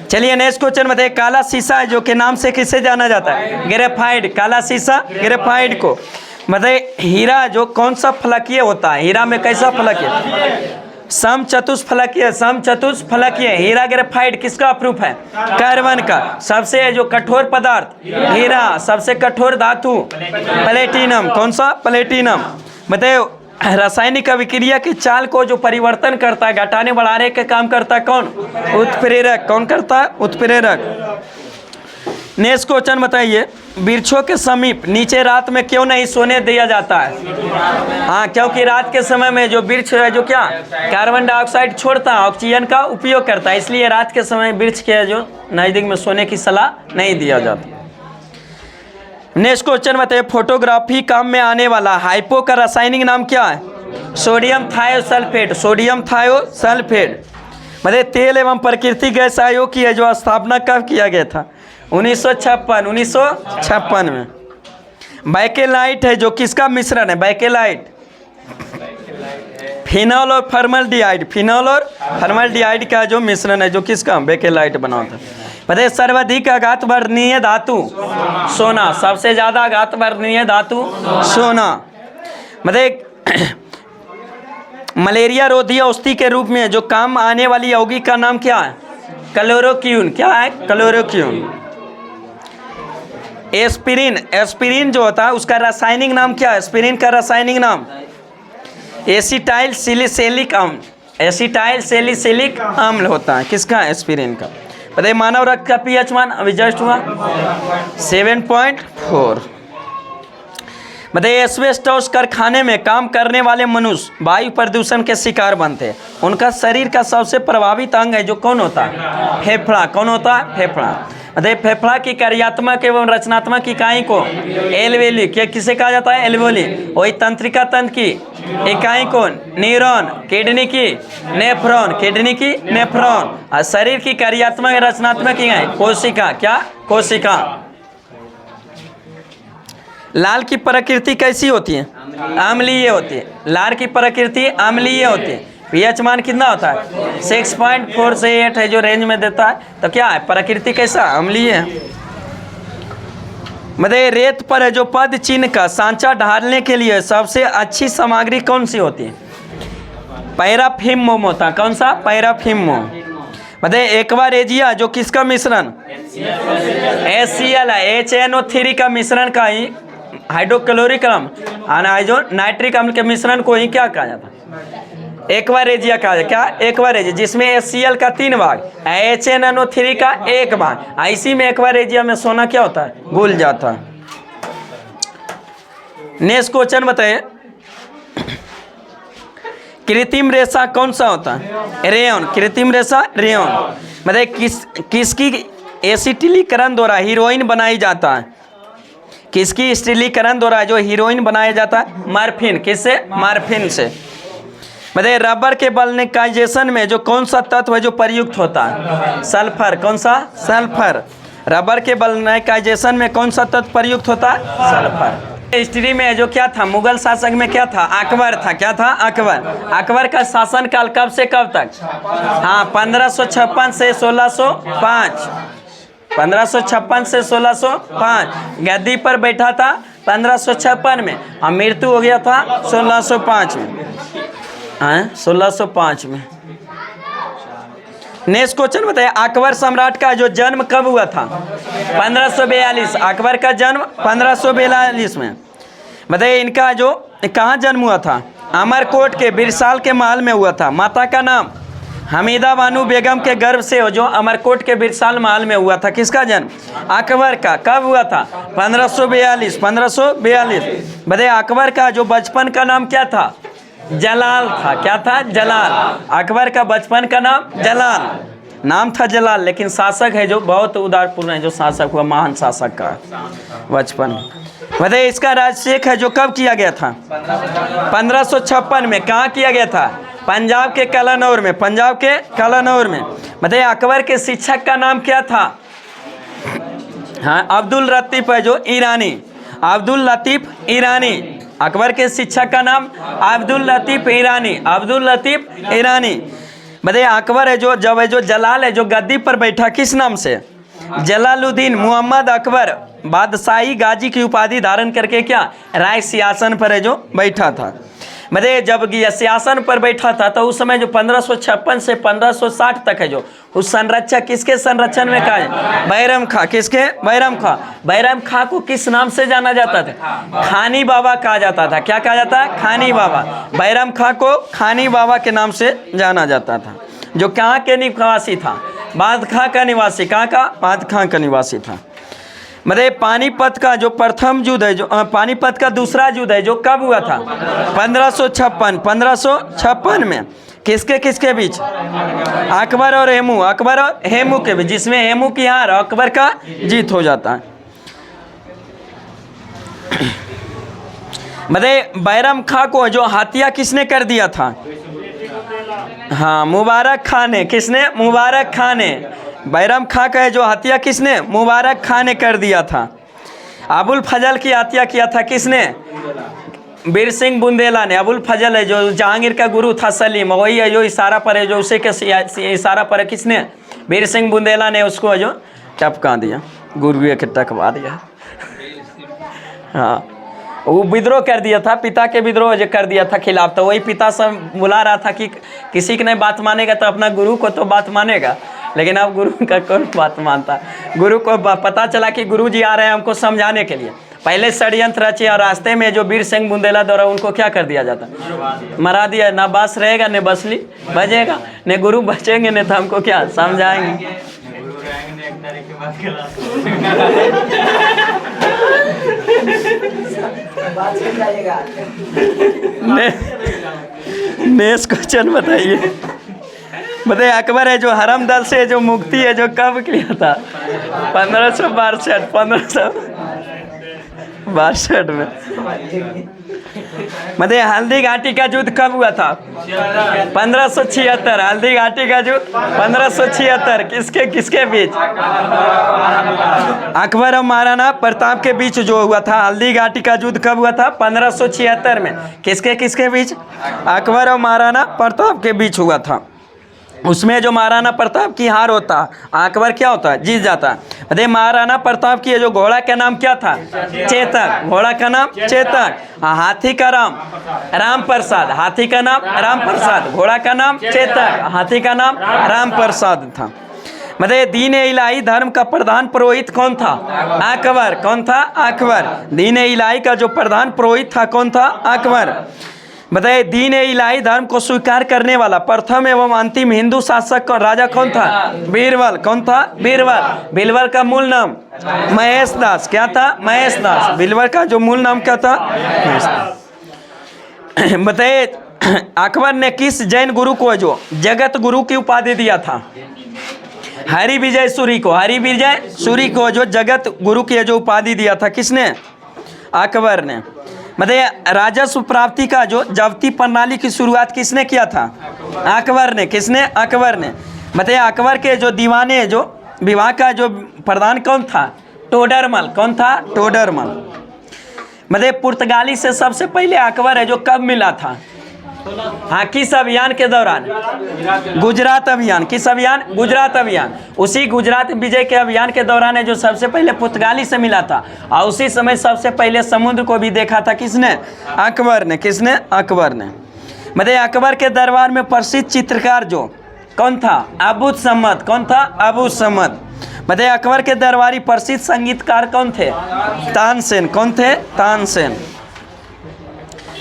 चलिए नेक्स्ट क्वेश्चन बताइए, काला शीशा है जो के नाम से किसे जाना जाता है? ग्रेफाइट। काला शीशा ग्रेफाइट को। बताइए हीरा जो कौन सा फलकीय होता है? हीरा में कैसा फलकीय? समचतुष्फलकीय। समचतुष्फलकीय। हीरा ग्रेफाइट किसका प्रूफ है? कार्बन का। सबसे जो कठोर पदार्थ हीरा, सबसे कठोर धातु प्लेटिनम। कौन सा? प्लेटिनम। बताइए रासायनिक अभिक्रिया की चाल को जो परिवर्तन करता है, घटाने बढ़ाने के काम करता है कौन? उत्प्रेरक। कौन करता है? उत्प्रेरक। नेक्स्ट क्वेश्चन बताइए, वृक्षों के समीप नीचे रात में क्यों नहीं सोने दिया जाता है? हाँ, क्योंकि रात के समय में जो वृक्ष है जो क्या कार्बन डाइऑक्साइड छोड़ता है, ऑक्सीजन का उपयोग करता है, इसलिए रात के समय वृक्ष के जो नज़दीक में सोने की सलाह नहीं दिया जाता। नेक्स्ट क्वेश्चन बताइए, फोटोग्राफी काम में आने वाला हाइपो का रासायनिक नाम क्या है? Sodium thiosulphate. Sodium thiosulphate. मतलब तेल एवं प्राकृतिक गैस आयोग की है जो स्थापना कब किया गया था? 1956 में। बैकेलाइट है जो किसका मिश्रण है? बैकेलाइट फिनॉल और फॉर्मल्डिहाइड। फिनॉल और फॉर्मल्डिहाइड का जो मिश्रण है जो किसका बैकेलाइट बनाता है। बताइए सर्वाधिक आघात वर्णनीय धातु? सोना। सबसे ज्यादा आघात वर्णनीय धातु सोना। मतलब मलेरिया रोधी औषधि के रूप में जो काम आने वाली यौगिक का नाम क्या है? क्लोरोक्वीन। क्या है? क्लोरोक्वीन। एस्पिरिन। एस्पिरिन जो होता है उसका रासायनिक नाम क्या है? एस्पिरिन का रासायनिक नाम एसिटाइल सैलिसिलिक अम्ल। एसिटाइल सैलिसिलिक अम्ल होता है किसका? एस्पिरिन का। बताइए मानव रक्त का पीएच मान अभी जस्ट हुआ 7.4। बताइए एस्बेस्टोस कारखाने में काम करने वाले मनुष्य वायु प्रदूषण के शिकार बनते हैं, उनका शरीर का सबसे प्रभावित अंग है जो कौन होता है? फेफड़ा। कौन होता है? फेफड़ा। बताइए फेफड़ा की कार्यात्मक एवं रचनात्मक इकाई को एल्वेली क्या किसे कहा जाता है? एल्वेली। वही तंत्रिका तंत्र की इकाई को न्यूरॉन। किडनी की नेफ्रॉन। किडनी की नेफ्रॉन। और शरीर की कार्यात्मक रचनात्मक इकाई कोशिका। क्या? कोशिका। लाल की प्रकृति कैसी होती है? अम्लीय होती है। लाल की प्रकृति अम्लीय होती है। पीएच मान कितना होता है? 6.4 से 8 है जो रेंज में देता है। तो क्या है? प्रकृति कैसा? अम्लीय है। मतलब रेत पर है जो पद चिन्ह का सांचा ढालने के लिए सबसे अच्छी सामग्री कौन सी होती है? पैराफिन मोम होता है। कौन सा? पैराफिन मोम। मतलब एक्वारेजिया जो किसका मिश्रण? HCl है। HNO3 का मिश्रण का ही हाइड्रोक्लोरिक अम्ल अनाइजो नाइट्रिक अम्ल के मिश्रण को ही क्या कहा जाता है? एक्वारेजिया कहा जाता है। क्या? एक्वारेजिया, जिसमें HCl का 3 भाग, HNO3 का 1 भाग। इसी में एक्वारेजिया में सोना क्या होता है? घुल जाता है। नेक्स्ट क्वेश्चन बताइए, कृत्रिम रेशा कौन सा होता है? रेयन। कृत्रिम रेशा रेयन। मतलब किसकी एसिटिलीकरण द्वारा हीरोइन बनाई जाता है? किसकी स्टीलीकरण द्वारा जो हीरोइन बनाया जाता है? मॉर्फिन। किससे? मॉर्फिन से। मतलब रबर के वल्कनाइजेशन में जो कौन सा तत्व है जो प्रयुक्त होता है? सल्फर। कौन सा? सल्फर। रबर के वल्कनाइजेशन में कौन सा तत्व प्रयुक्त होता है? सल्फर। हिस्ट्री में जो क्या था? मुगल शासक में क्या था? अकबर था। क्या था? अकबर। अकबर का शासन काल कब से कब तक? हाँ, 1556 से 1605। 1556 से 1605 गद्दी पर बैठा था 1556 में, और मृत्यु हो गया था 1605 में। 1605 में। नेक्स्ट क्वेश्चन बताइए, अकबर सम्राट का जो जन्म कब हुआ था? 1542। अकबर का जन्म 1542 में। बताइए इनका जो कहाँ जन्म हुआ था? अमरकोट के बिरसाल के महल में हुआ था। माता का नाम हमीदा बानो बेगम के गर्भ से हो जो अमरकोट के बिरसाल महल में हुआ था। किसका जन्म? अकबर का। कब हुआ था? 1542। 1542। बताइए अकबर का जो बचपन का नाम क्या था? जलाल था। क्या था? जलाल। अकबर का बचपन का नाम जलाल। नाम था जलाल, लेकिन शासक है जो बहुत उदारपूर्ण है जो शासक हुआ, महान शासक का बचपन। बताइए इसका राज्यभिषेक है जो कब किया गया था? 1556 में। कहाँ किया गया था? पंजाब के कलानौर में। पंजाब के कलानौर में। बताइए अकबर के शिक्षक का नाम क्या था? हाँ, अब्दुल लतीफ है जो ईरानी। अब्दुल लतीफ ईरानी। अकबर के शिक्षक का नाम अब्दुल लतीफ ईरानी। अब्दुल लतीफ ईरानी। बताइए अकबर है जो जब है जो जलाल है जो गद्दी पर बैठा किस नाम से? जलालुद्दीन मोहम्मद अकबर बादशाही गाजी की उपाधि धारण करके क्या राय सिंहासन पर है जो बैठा था। मतलब जब सिंहासन पर बैठा था तो उस समय जो 1556 से 1560 तक है जो उस संरक्षक किसके संरक्षण में कहा? बैरम खां। किसके? बैरम खां। बैरम खां को किस नाम से जाना जाता था? खानी बाबा कहा जाता था। क्या कहा जाता है? खानी बाबा। बैरम खां को खानी बाबा के नाम से जाना जाता था, जो कहाँ के निवासी था? बादखां का निवासी। कहाँ का? बादखां का निवासी था। मतलब पानीपत का जो प्रथम युद्ध है, जो पानीपत का दूसरा युद्ध है जो कब हुआ था? 1556 में। किसके किसके बीच? अकबर और हेमू, अकबर और हेमू के बीच, जिसमें हेमू की हार अकबर का जीत हो जाता है। मतलब बैरम खां को जो हत्या किसने कर दिया था? हाँ, मुबारक खां ने। किसने? मुबारक खां ने। बैरम खां का जो हत्या किसने? मुबारक खां ने कर दिया था। अबुल फजल की हत्या किया था किसने? बीर सिंह बुंदेला ने। अबुल फजल है जो जहांगीर का गुरु था, सलीम, वही है जो इशारा पर है, जो उसे के इशारा पर है किसने? बीर सिंह बुंदेला ने उसको जो टपका दिया, गुरु के टकवा दिया। हाँ, वो विद्रोह कर दिया था, पिता के विद्रोह जो कर दिया था खिलाफ। तो वही पिता सब बुला रहा था कि किसी की नहीं बात मानेगा तो अपना गुरु को तो बात मानेगा, लेकिन अब गुरु का कौन बात मानता? गुरु को पता चला कि गुरु जी आ रहे हैं हमको समझाने के लिए। पहले षड्यंत्र रचे और रास्ते में जो बीर सिंह बुंदेला द्वारा उनको क्या कर दिया जाता? मरा दिया। ना बास रहेगा न बसली बजेगा, न गुरु बचेंगे न तो हमको क्या समझाएंगे। नेक्स्ट क्वेश्चन बताइए। बताइए, अकबर है जो हरम दल से जो मुक्ति है जो कब किया था? 1562 में। मतलब हल्दी घाटी का युद्ध कब हुआ था? 1576। हल्दी घाटी का युद्ध 1576 किसके किसके बीच? अकबर और महाराणा प्रताप के बीच जो हुआ था। हल्दी घाटी का युद्ध कब हुआ था? 1576 में। किसके किसके बीच? अकबर और महाराणा प्रताप के बीच हुआ था। उसमें जो महाराणा प्रताप की हार होता, अकबर क्या होता है? जीत जाता। अरे महाराणा प्रताप की जो घोड़ा का नाम क्या था? चेतक। घोड़ा का नाम चेतक। हाथी का नाम राम प्रसाद। हाथी का नाम राम प्रसाद। घोड़ा का नाम चेतक, हाथी का नाम राम प्रसाद था। मतलब दीन इलाही धर्म का प्रधान पुरोहित कौन था? अकबर। कौन था? अकबर। दीन इलाही का जो प्रधान पुरोहित था कौन था? अकबर। बताइए, दीन इलाही धर्म को स्वीकार करने वाला प्रथम एवं अंतिम हिंदू शासक कौन, राजा कौन था? बीरबल। कौन था? बीरबल। बीरबल का मूल नाम महेश दास। क्या था? महेश दास। बीरबल का जो मूल नाम क्या था? महेश दास। बताइए, अकबर ने किस जैन गुरु को जो जगत गुरु की उपाधि दिया था? हरि विजय सूरी को। हरि विजय सूरी को जो जगत गुरु की जो उपाधि दिया था किसने? अकबर ने। मतलब राजस्व प्राप्ति का जो जब्ती प्रणाली की शुरुआत किसने किया था? अकबर ने। किसने? अकबर ने। मतलब अकबर के जो दीवाने जो विवाह का जो प्रधान कौन था? टोडरमल। कौन था? टोडरमल। मतलब पुर्तगाली से सबसे पहले अकबर है जो कब मिला था? हाँ, किस अभियान के दौरान? गुजरात अभियान। किस अभियान? गुजरात अभियान। उसी गुजरात विजय के अभियान के दौरान है जो सबसे पहले पुर्तगाली से मिला था। और उसी समय सबसे पहले समुद्र को भी देखा था किसने? अकबर ने। किसने? अकबर ने। मतलब अकबर के दरबार में प्रसिद्ध चित्रकार जो कौन था? अबू समद। कौन था? अबू समद। मतलब अकबर के दरबारी प्रसिद्ध संगीतकार कौन थे? तानसेन। कौन थे? तानसेन।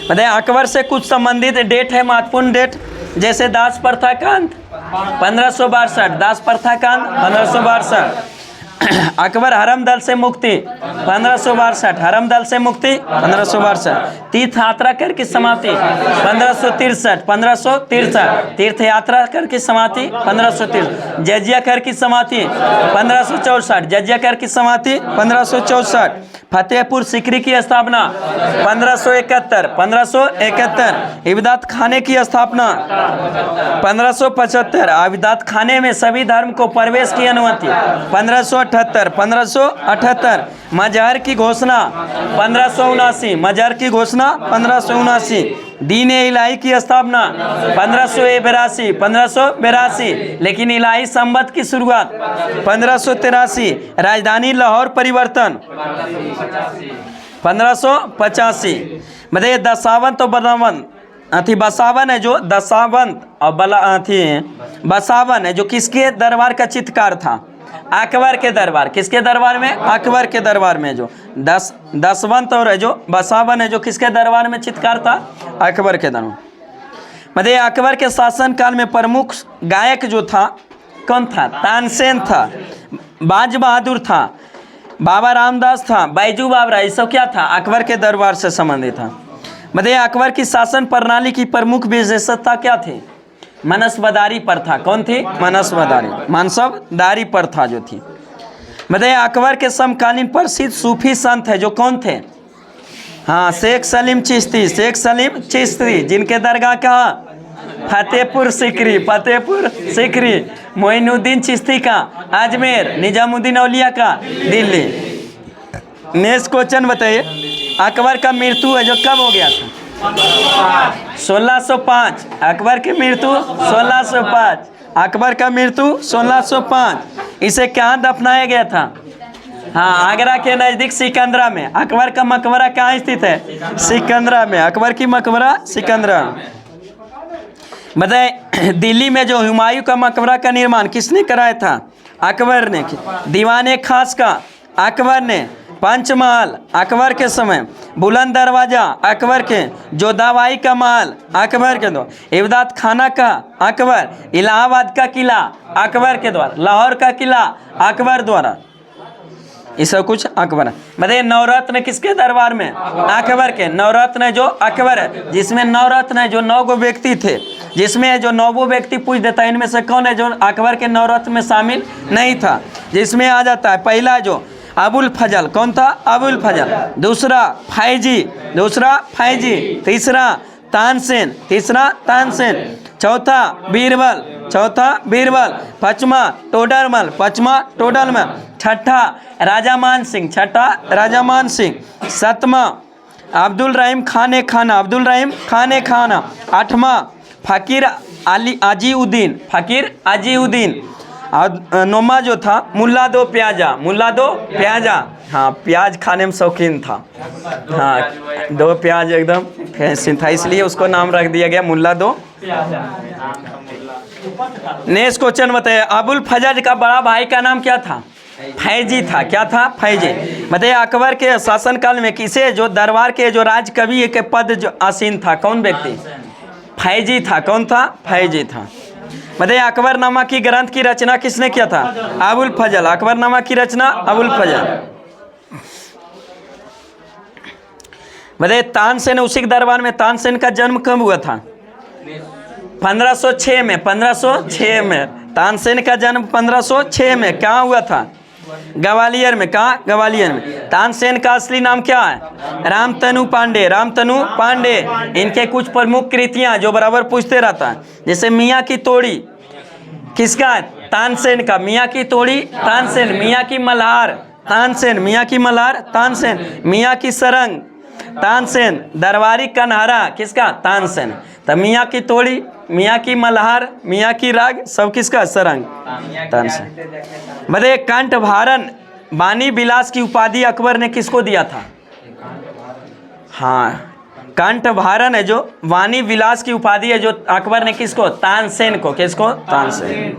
मतलब अकबर से कुछ संबंधित डेट है, महत्वपूर्ण डेट, जैसे दास प्रथा का अंत 1562। दास प्रथा का अंत 1562। अकबर हरम दल से मुक्ति 1562। हरम दल से मुक्ति 1562। तीर्थ यात्रा कर की समाप्ति 1563। 1563 तीर्थ यात्रा कर की समाप्ति 1563। जजिया कर की समाप्ति 1564। जजिया कर की समाप्ति 1564। फतेहपुर सिकरी की स्थापना 1571। 1571। इबादत खाने की स्थापना 1575। इबादत खाने में सभी धर्म को प्रवेश की अनुमति 1578। 1578। मजहर की घोषणा 1579। मजहर की घोषणा 1579। दीन इलाही की स्थापना 1582। 1582। लेकिन इलाही संबत की शुरुआत 1583। राजधानी लाहौर परिवर्तन 1585। मतलब ये दशावंत और बदावंत बसावन है जो दशावंत और बसावन है जो किसके दरबार का चित्रकार था? अकबर के दरबार। किसके दरबार में? अकबर के दरबार में। जो दसवंत और है जो बसावन है जो किसके दरबार में चित्रकार था? अकबर के दरबार। मतलब अकबर के शासनकाल में प्रमुख गायक जो था कौन था? तानसेन था। बाज बहादुर था। बाबा रामदास था, बैजू बावरा, ये सब क्या था? अकबर के दरबार से संबंधित था। बताइए अकबर की शासन प्रणाली की प्रमुख विशेषता क्या थी? मनसबदारी प्रथा। कौन थी? मनसबदारी, मनसबदारी प्रथा जो थी। बताइए अकबर के समकालीन प्रसिद्ध सूफी संत है जो कौन थे? हाँ, शेख सलीम चिश्ती, शेख सलीम चिश्ती, जिनके दरगाह कहाँ? फतेहपुर सिकरी, फतेहपुर सिकरी। मोइनुद्दीन चिश्ती का अजमेर, निजामुद्दीन औलिया का दिल्ली। नेक्स्ट क्वेश्चन बताइए, अकबर का मृत्यु है जो कब हो गया था? 1605। अकबर की मृत्यु 1605। अकबर का मृत्यु 1605। इसे कहाँ दफनाया गया था? हाँ, आगरा के नज़दीक सिकंदरा में। अकबर का मकबरा कहाँ स्थित है? सिकंदरा में। अकबर की मकबरा सिकंदरा। बताए दिल्ली में जो हुमायूं का मकबरा का निर्माण किसने कराया था? अकबर ने। दीवाने खास का अकबर ने। पंचमहल अकबर के समय। बुलंद दरवाजा अकबर के। जोधाबाई का महल अकबर के द्वारा। इबादत खाना का अकबर। इलाहाबाद का किला अकबर के द्वारा। लाहौर का किला अकबर द्वारा। ये सब कुछ अकबर है। बताइए नवरत्न किसके दरबार में? अकबर के। नवरत्न जो अकबर है, जिसमें नवरत्न है जो 9 गो व्यक्ति थे, जिसमें जो 9 व्यक्ति पूछ देता है इनमें से कौन है जो अकबर के नवरत्न में शामिल नहीं था? जिसमें आ जाता है पहला जो अबुल फजल। कौन था? अबुल फजल। दूसरा फैजी। तीसरा तानसेन। चौथा बीरबल। पांचवा टोडरमल। छठा राजा मान सिंह। सातवां अब्दुल रहीम खाने खाना। आठवां फकीर अजीउद्दीन। और नौमा जो था मुल्ला दो प्याजा। हाँ, प्याज खाने में शौकीन था। हाँ, 2 प्याज एकदम फैंसी था, इसलिए उसको नाम रख दिया गया मुल्ला दो। नेक्स्ट क्वेश्चन बताइए, अबुल फजल का बड़ा भाई का नाम क्या था? फैजी था। क्या था? फैजी। बताइए अकबर के शासनकाल में किसे जो दरबार के जो राज कवि के पद जो आसीन था, कौन व्यक्ति? फैजी था। कौन था? फैजी था। बताइए अकबरनामा की ग्रंथ की रचना किसने किया था? अबुल फजल। अकबरनामा की रचना अबुल फजल। बताइए तानसेन उसी के दरबार में। तानसेन का जन्म कब हुआ था? 1506 में। तानसेन का जन्म 1506 में कहाँ हुआ था? ग्वालियर में। कहाँ? ग्वालियर में। तानसेन का असली नाम क्या है? रामतनु पांडे। इनके कुछ प्रमुख कृतियाँ जो बराबर पूछते रहता है, जैसे मियाँ की तोड़ी किसका है? तानसेन का। मियाँ की तोड़ी तानसेन। मियाँ की मल्हार तानसेन। मियाँ की सरंग तानसेन। दरबारी कन्हारा किसका? तानसेन। तो मियाँ की तोड़ी, मियाँ की मल्हार, मियाँ की राग, सब किसका? सरंग तानसेन। बताइए कंठभारन वाणी विलास की उपाधि अकबर ने किसको दिया था? हाँ, कंठभारन है जो वाणी विलास की उपाधि है जो अकबर ने किसको? तानसेन को। किसको? तानसेन।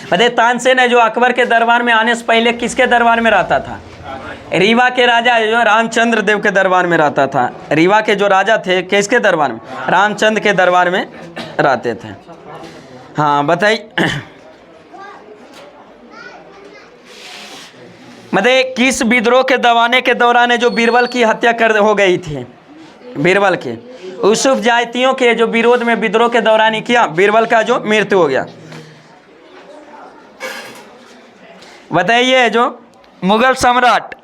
बताइए तानसेन है जो अकबर के दरबार में आने से पहले किसके दरबार में रहता था? रीवा के राजा जो रामचंद्र देव के दरबार में रहता था। रीवा के जो राजा थे किसके दरबार में? रामचंद्र के दरबार में रहते थे। हाँ बताइए बताइए किस विद्रोह के दबाने के दौरान जो बीरबल की हत्या हो गई थी? बीरबल के यूसुफ जायतियों के जो विरोध में विद्रोह के दौरान ही किया, बीरबल का जो मृत्यु हो गया। बताइए जो मुगल सम्राट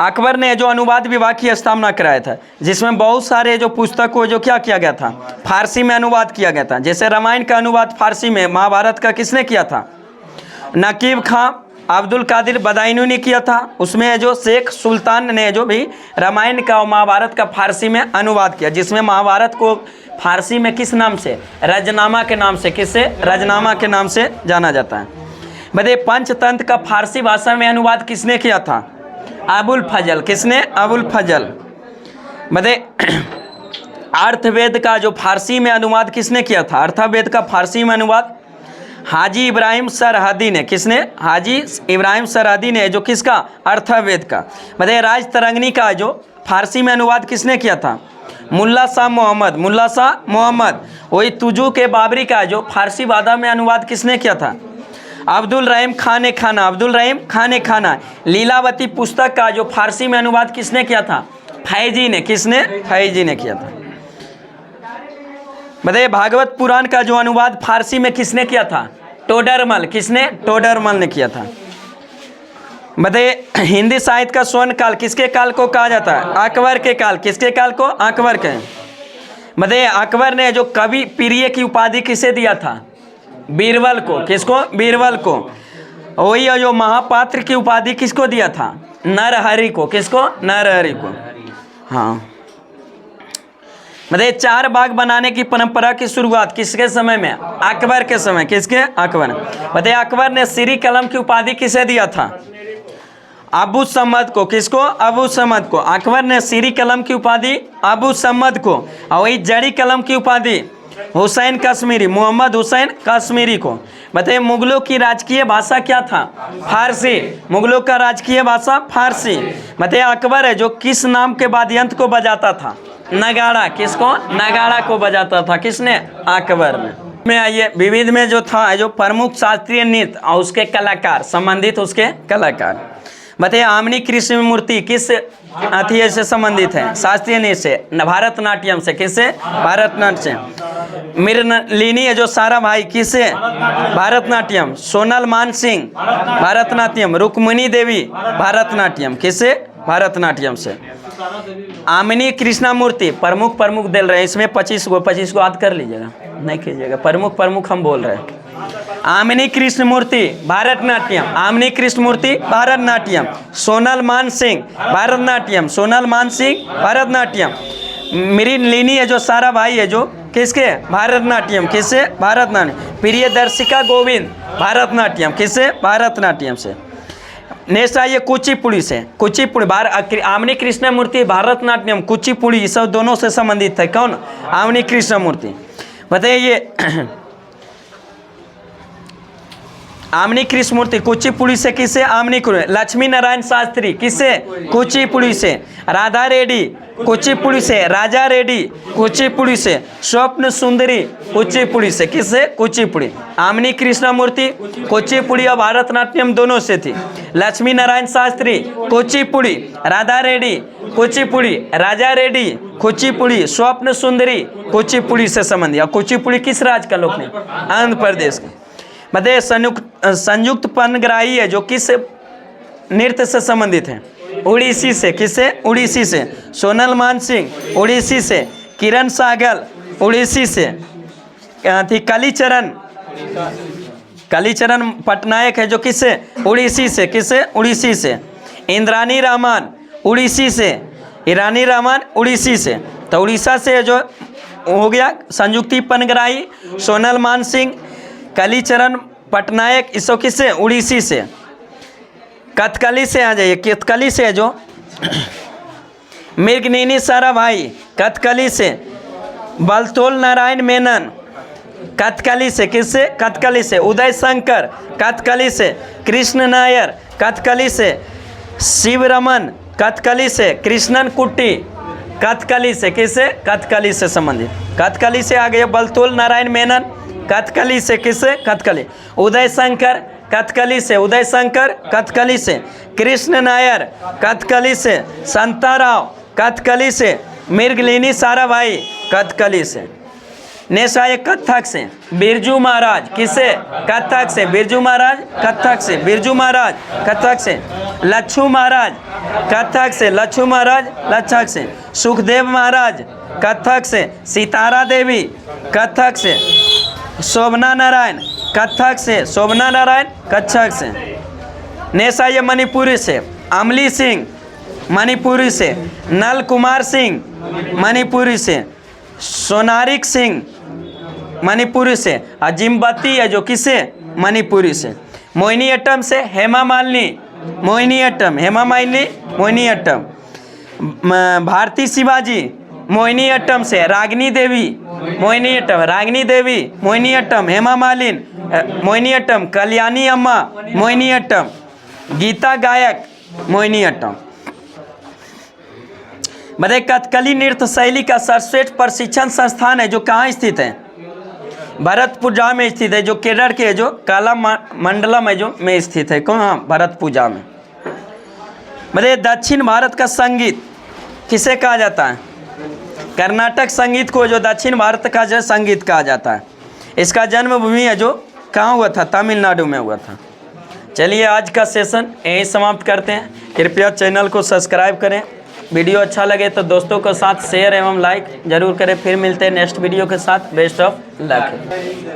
अकबर ने जो अनुवाद विभाग की स्थापना कराया था, जिसमें बहुत सारे जो पुस्तक को जो क्या किया गया था? फारसी में अनुवाद किया गया था। जैसे रामायण का अनुवाद फारसी में, महाभारत का किसने किया था? नकीब खां अब्दुल कादिर बदायूनी ने किया था। उसमें जो शेख सुल्तान ने जो भी रामायण का और महाभारत का फारसी में अनुवाद किया, जिसमें महाभारत को फारसी में किस नाम से? रजनामा के नाम से। किससे? रजनामा के नाम से जाना जाता है। बताइए पंचतंत्र का फारसी भाषा में अनुवाद किसने किया था? अबुल फजल। किसने? अबुल फजल। बताइए अर्थवेद का जो फारसी में अनुवाद किसने किया था? अर्थवेद का फारसी में अनुवाद हाजी इब्राहिम सरहदी ने। किसने? हाजी इब्राहिम सरहदी ने। जो किसका? अर्थवेद का। बताइए राज तरंगिणी का जो फारसी में अनुवाद किसने किया था? मुल्ला शाह मोहम्मद। वही तुजू के बाबरी का जो फारसी वादा में अनुवाद किसने किया था? अब्दुल रहीम खाने खाना, अब्दुल रहीम खाने खाना। लीलावती पुस्तक का जो फारसी में अनुवाद किसने किया था? फैजी ने। किसने? फैजी ने किया था। बताइए भागवत पुराण का जो अनुवाद फारसी में किसने किया था? टोडरमल। किसने? टोडरमल ने किया था। बताइए हिंदी साहित्य का स्वर्ण काल किसके काल को कहा जाता है? अकबर के काल। किसके काल को? अकबर के। बताइए अकबर ने जो कवि प्रिय की उपाधि किसे दिया था? बीरबल को। किसको? बीरबल को। वही जो महापात्र की उपाधि किसको दिया था? नरहरि को। किसको? नरहरि को। हाँ बताइए चार बाग बनाने की परंपरा की शुरुआत किसके समय में? अकबर के समय। किसके? अकबर। बताइए अकबर ने श्री कलम की उपाधि किसे दिया था? अबू समद को। किसको? अबू समद को। अकबर ने श्री कलम की उपाधि अबू समद को, और वही जड़ी कलम की उपाधि हुसैन कश्मीरी, मोहम्मद हुसैन कश्मीरी को। बताइए मुगलों की राजकीय भाषा क्या था? फारसी। मुगलों का राजकीय भाषा फारसी। बताइए अकबर है जो किस नाम के वाद्ययंत्र को बजाता था? नगाड़ा। किसको? नगाड़ा को बजाता था। किसने? अकबर ने। में आइए विविध में जो था जो प्रमुख शास्त्रीय नृत्य और उसके कलाकार संबंधित उसके कलाकार। बताइए आमनी कृष्ण मूर्ति किस अथी से संबंधित है? शास्त्रीय नृत्य से, भारतनाट्यम से। किससे? भारतनाट्यम से। मृणलिनी है जो सारा भाई किससे? भारतनाट्यम। सोनल मान सिंह भारतनाट्यम। रुक्मिणी देवी भारतनाट्यम। किससे? भारतनाट्यम से। आमिनी कृष्णा मूर्ति प्रमुख दे रहे हैं इसमें 25 को याद कर लीजिएगा, नहीं कीजिएगा। प्रमुख हम बोल रहे हैं। आमिनी कृष्ण मूर्ति भारतनाट्यम। आमिनी कृष्ण मूर्ति भारतनाट्यम। सोनल मान सिंह भारतनाट्यम। सोनल मान सिंह भारतनाट्यम। मृणलिनी है जो सारा भाई है जो किसके? भारतनाट्यम। किससे? भारतनाट्यम। प्रियदर्शिका गोविंद भारतनाट्यम। किससे? भारतनाट्यम से। नेक्स्ट आइए कुचिपुड़ी से। कुचिपुड़ी आमनी कृष्ण मूर्ति भारतनाट्यम, कुचिपुड़ी सब दोनों से संबंधित है। कौन? आमनी कृष्ण मूर्ति। बताइए ये आमनी कृष्ण मूर्ति कुचिपुड़ी से किससे? आमनी कृष्ण। लक्ष्मी नारायण शास्त्री किससे? कुचिपुड़ी से। राधा रेड्डी कुचिपुड़ी से। राजा रेड्डी कुचिपुड़ी से। स्वप्न सुंदरी कुचिपुड़ी से। किससे? कुचिपुड़ी। आमनी कृष्ण मूर्ति कुचिपुड़ी और भारतनाट्यम दोनों से थी। लक्ष्मी नारायण शास्त्री कुचिपुड़ी। राधा रेड्डी कुचिपुड़ी। राजा रेड्डी कुचिपुड़ी। स्वप्न सुंदरी कुचिपुड़ी से संबंधी। और कुचिपुड़ी किस राज्य का लोक नृत्य? आंध्र प्रदेश का। बताइए संयुक्त पनग्राही है जो किस नृत्य से संबंधित है? उड़ीसी से। किससे? उड़ीसी से। सोनल मान सिंह उड़ीसी से। किरण सागल उड़ीसी से। कालीचरण पटनायक है जो किससे? उड़ीसी से। किससे? उड़ीसी से। इंद्रानी रामान उड़ीसी से। ईरानी रामान उड़ीसी से। तो उड़ीसा से जो हो गया संयुक्ति पनग्राही, सोनल मान सिंह, कालीचरण पटनायक, इसो किससे? उड़ीसी से। कथकली से आ जाइए। कथकली से जो मृगनयनी सारा भाई कथकली से। बलतोल नारायण मेनन कथकली से। किससे? कथकली से। उदय शंकर कथकली से। कृष्ण नायर कथकली से। शिवरमन कथकली से। कृष्णन कुट्टी कथकली से। किससे? कथकली से संबंधित। कथकली से आ गए बलतोल नारायण मेनन कथकली से। किससे? कथकली। उदय शंकर कथकली से। उदय शंकर कथकली से। कृष्ण नायर कथकली से। संताराव कथकली से। मृगनयनी साराभाई कथकली से। नेक्स्ट आए कथक से बिरजू महाराज। किससे? कथक से। बिरजू महाराज कथक से। बिरजू महाराज कथक से। लच्छू महाराज कथक से। लच्छू महाराज कथक से। सुखदेव महाराज कथक से। सितारा देवी कथक से। शोभना नारायण कथक से। शोभना नारायण कथक से। नेक्स्ट आइए मणिपुरी से अमली सिंह मणिपुरी से। नल कुमार सिंह मणिपुरी से। सोनारिक सिंह मणिपुरी से। अजिम्बती है जो किससे? मणिपुरी से। मोहिनीअट्टम से हेमा मालिनी मोहिनीअट्टम। हेमा मालिनी मोहिनीअट्टम। भारती शिवाजी मोहिनीअट्टम से। रागिनी देवी मोहिनीअट्टम। रागिनी देवी मोहिनीअट्टम। हेमा मालिन मोहिनीअट्टम। कल्याणी अम्मा मोहिनीअट्टम। गीता गायक मोहिनीअट्टम। बताइए कथकली नृत्य शैली का सर्वश्रेष्ठ प्रशिक्षण संस्थान है जो कहाँ स्थित है? भरतपुजा में स्थित है, जो केरल के जो काला मंडलम है जो में स्थित है। कहाँ? भरतपुजा में। बताइए दक्षिण भारत का संगीत किसे कहा जाता है? कर्नाटक संगीत को जो दक्षिण भारत का जो संगीत कहा जाता है। इसका जन्मभूमि है जो कहाँ हुआ था? तमिलनाडु में हुआ था। चलिए आज का सेशन यहीं समाप्त करते हैं। कृपया चैनल को सब्सक्राइब करें। वीडियो अच्छा लगे तो दोस्तों के साथ शेयर एवं लाइक जरूर करें। फिर मिलते हैं नेक्स्ट वीडियो के साथ। Best of luck.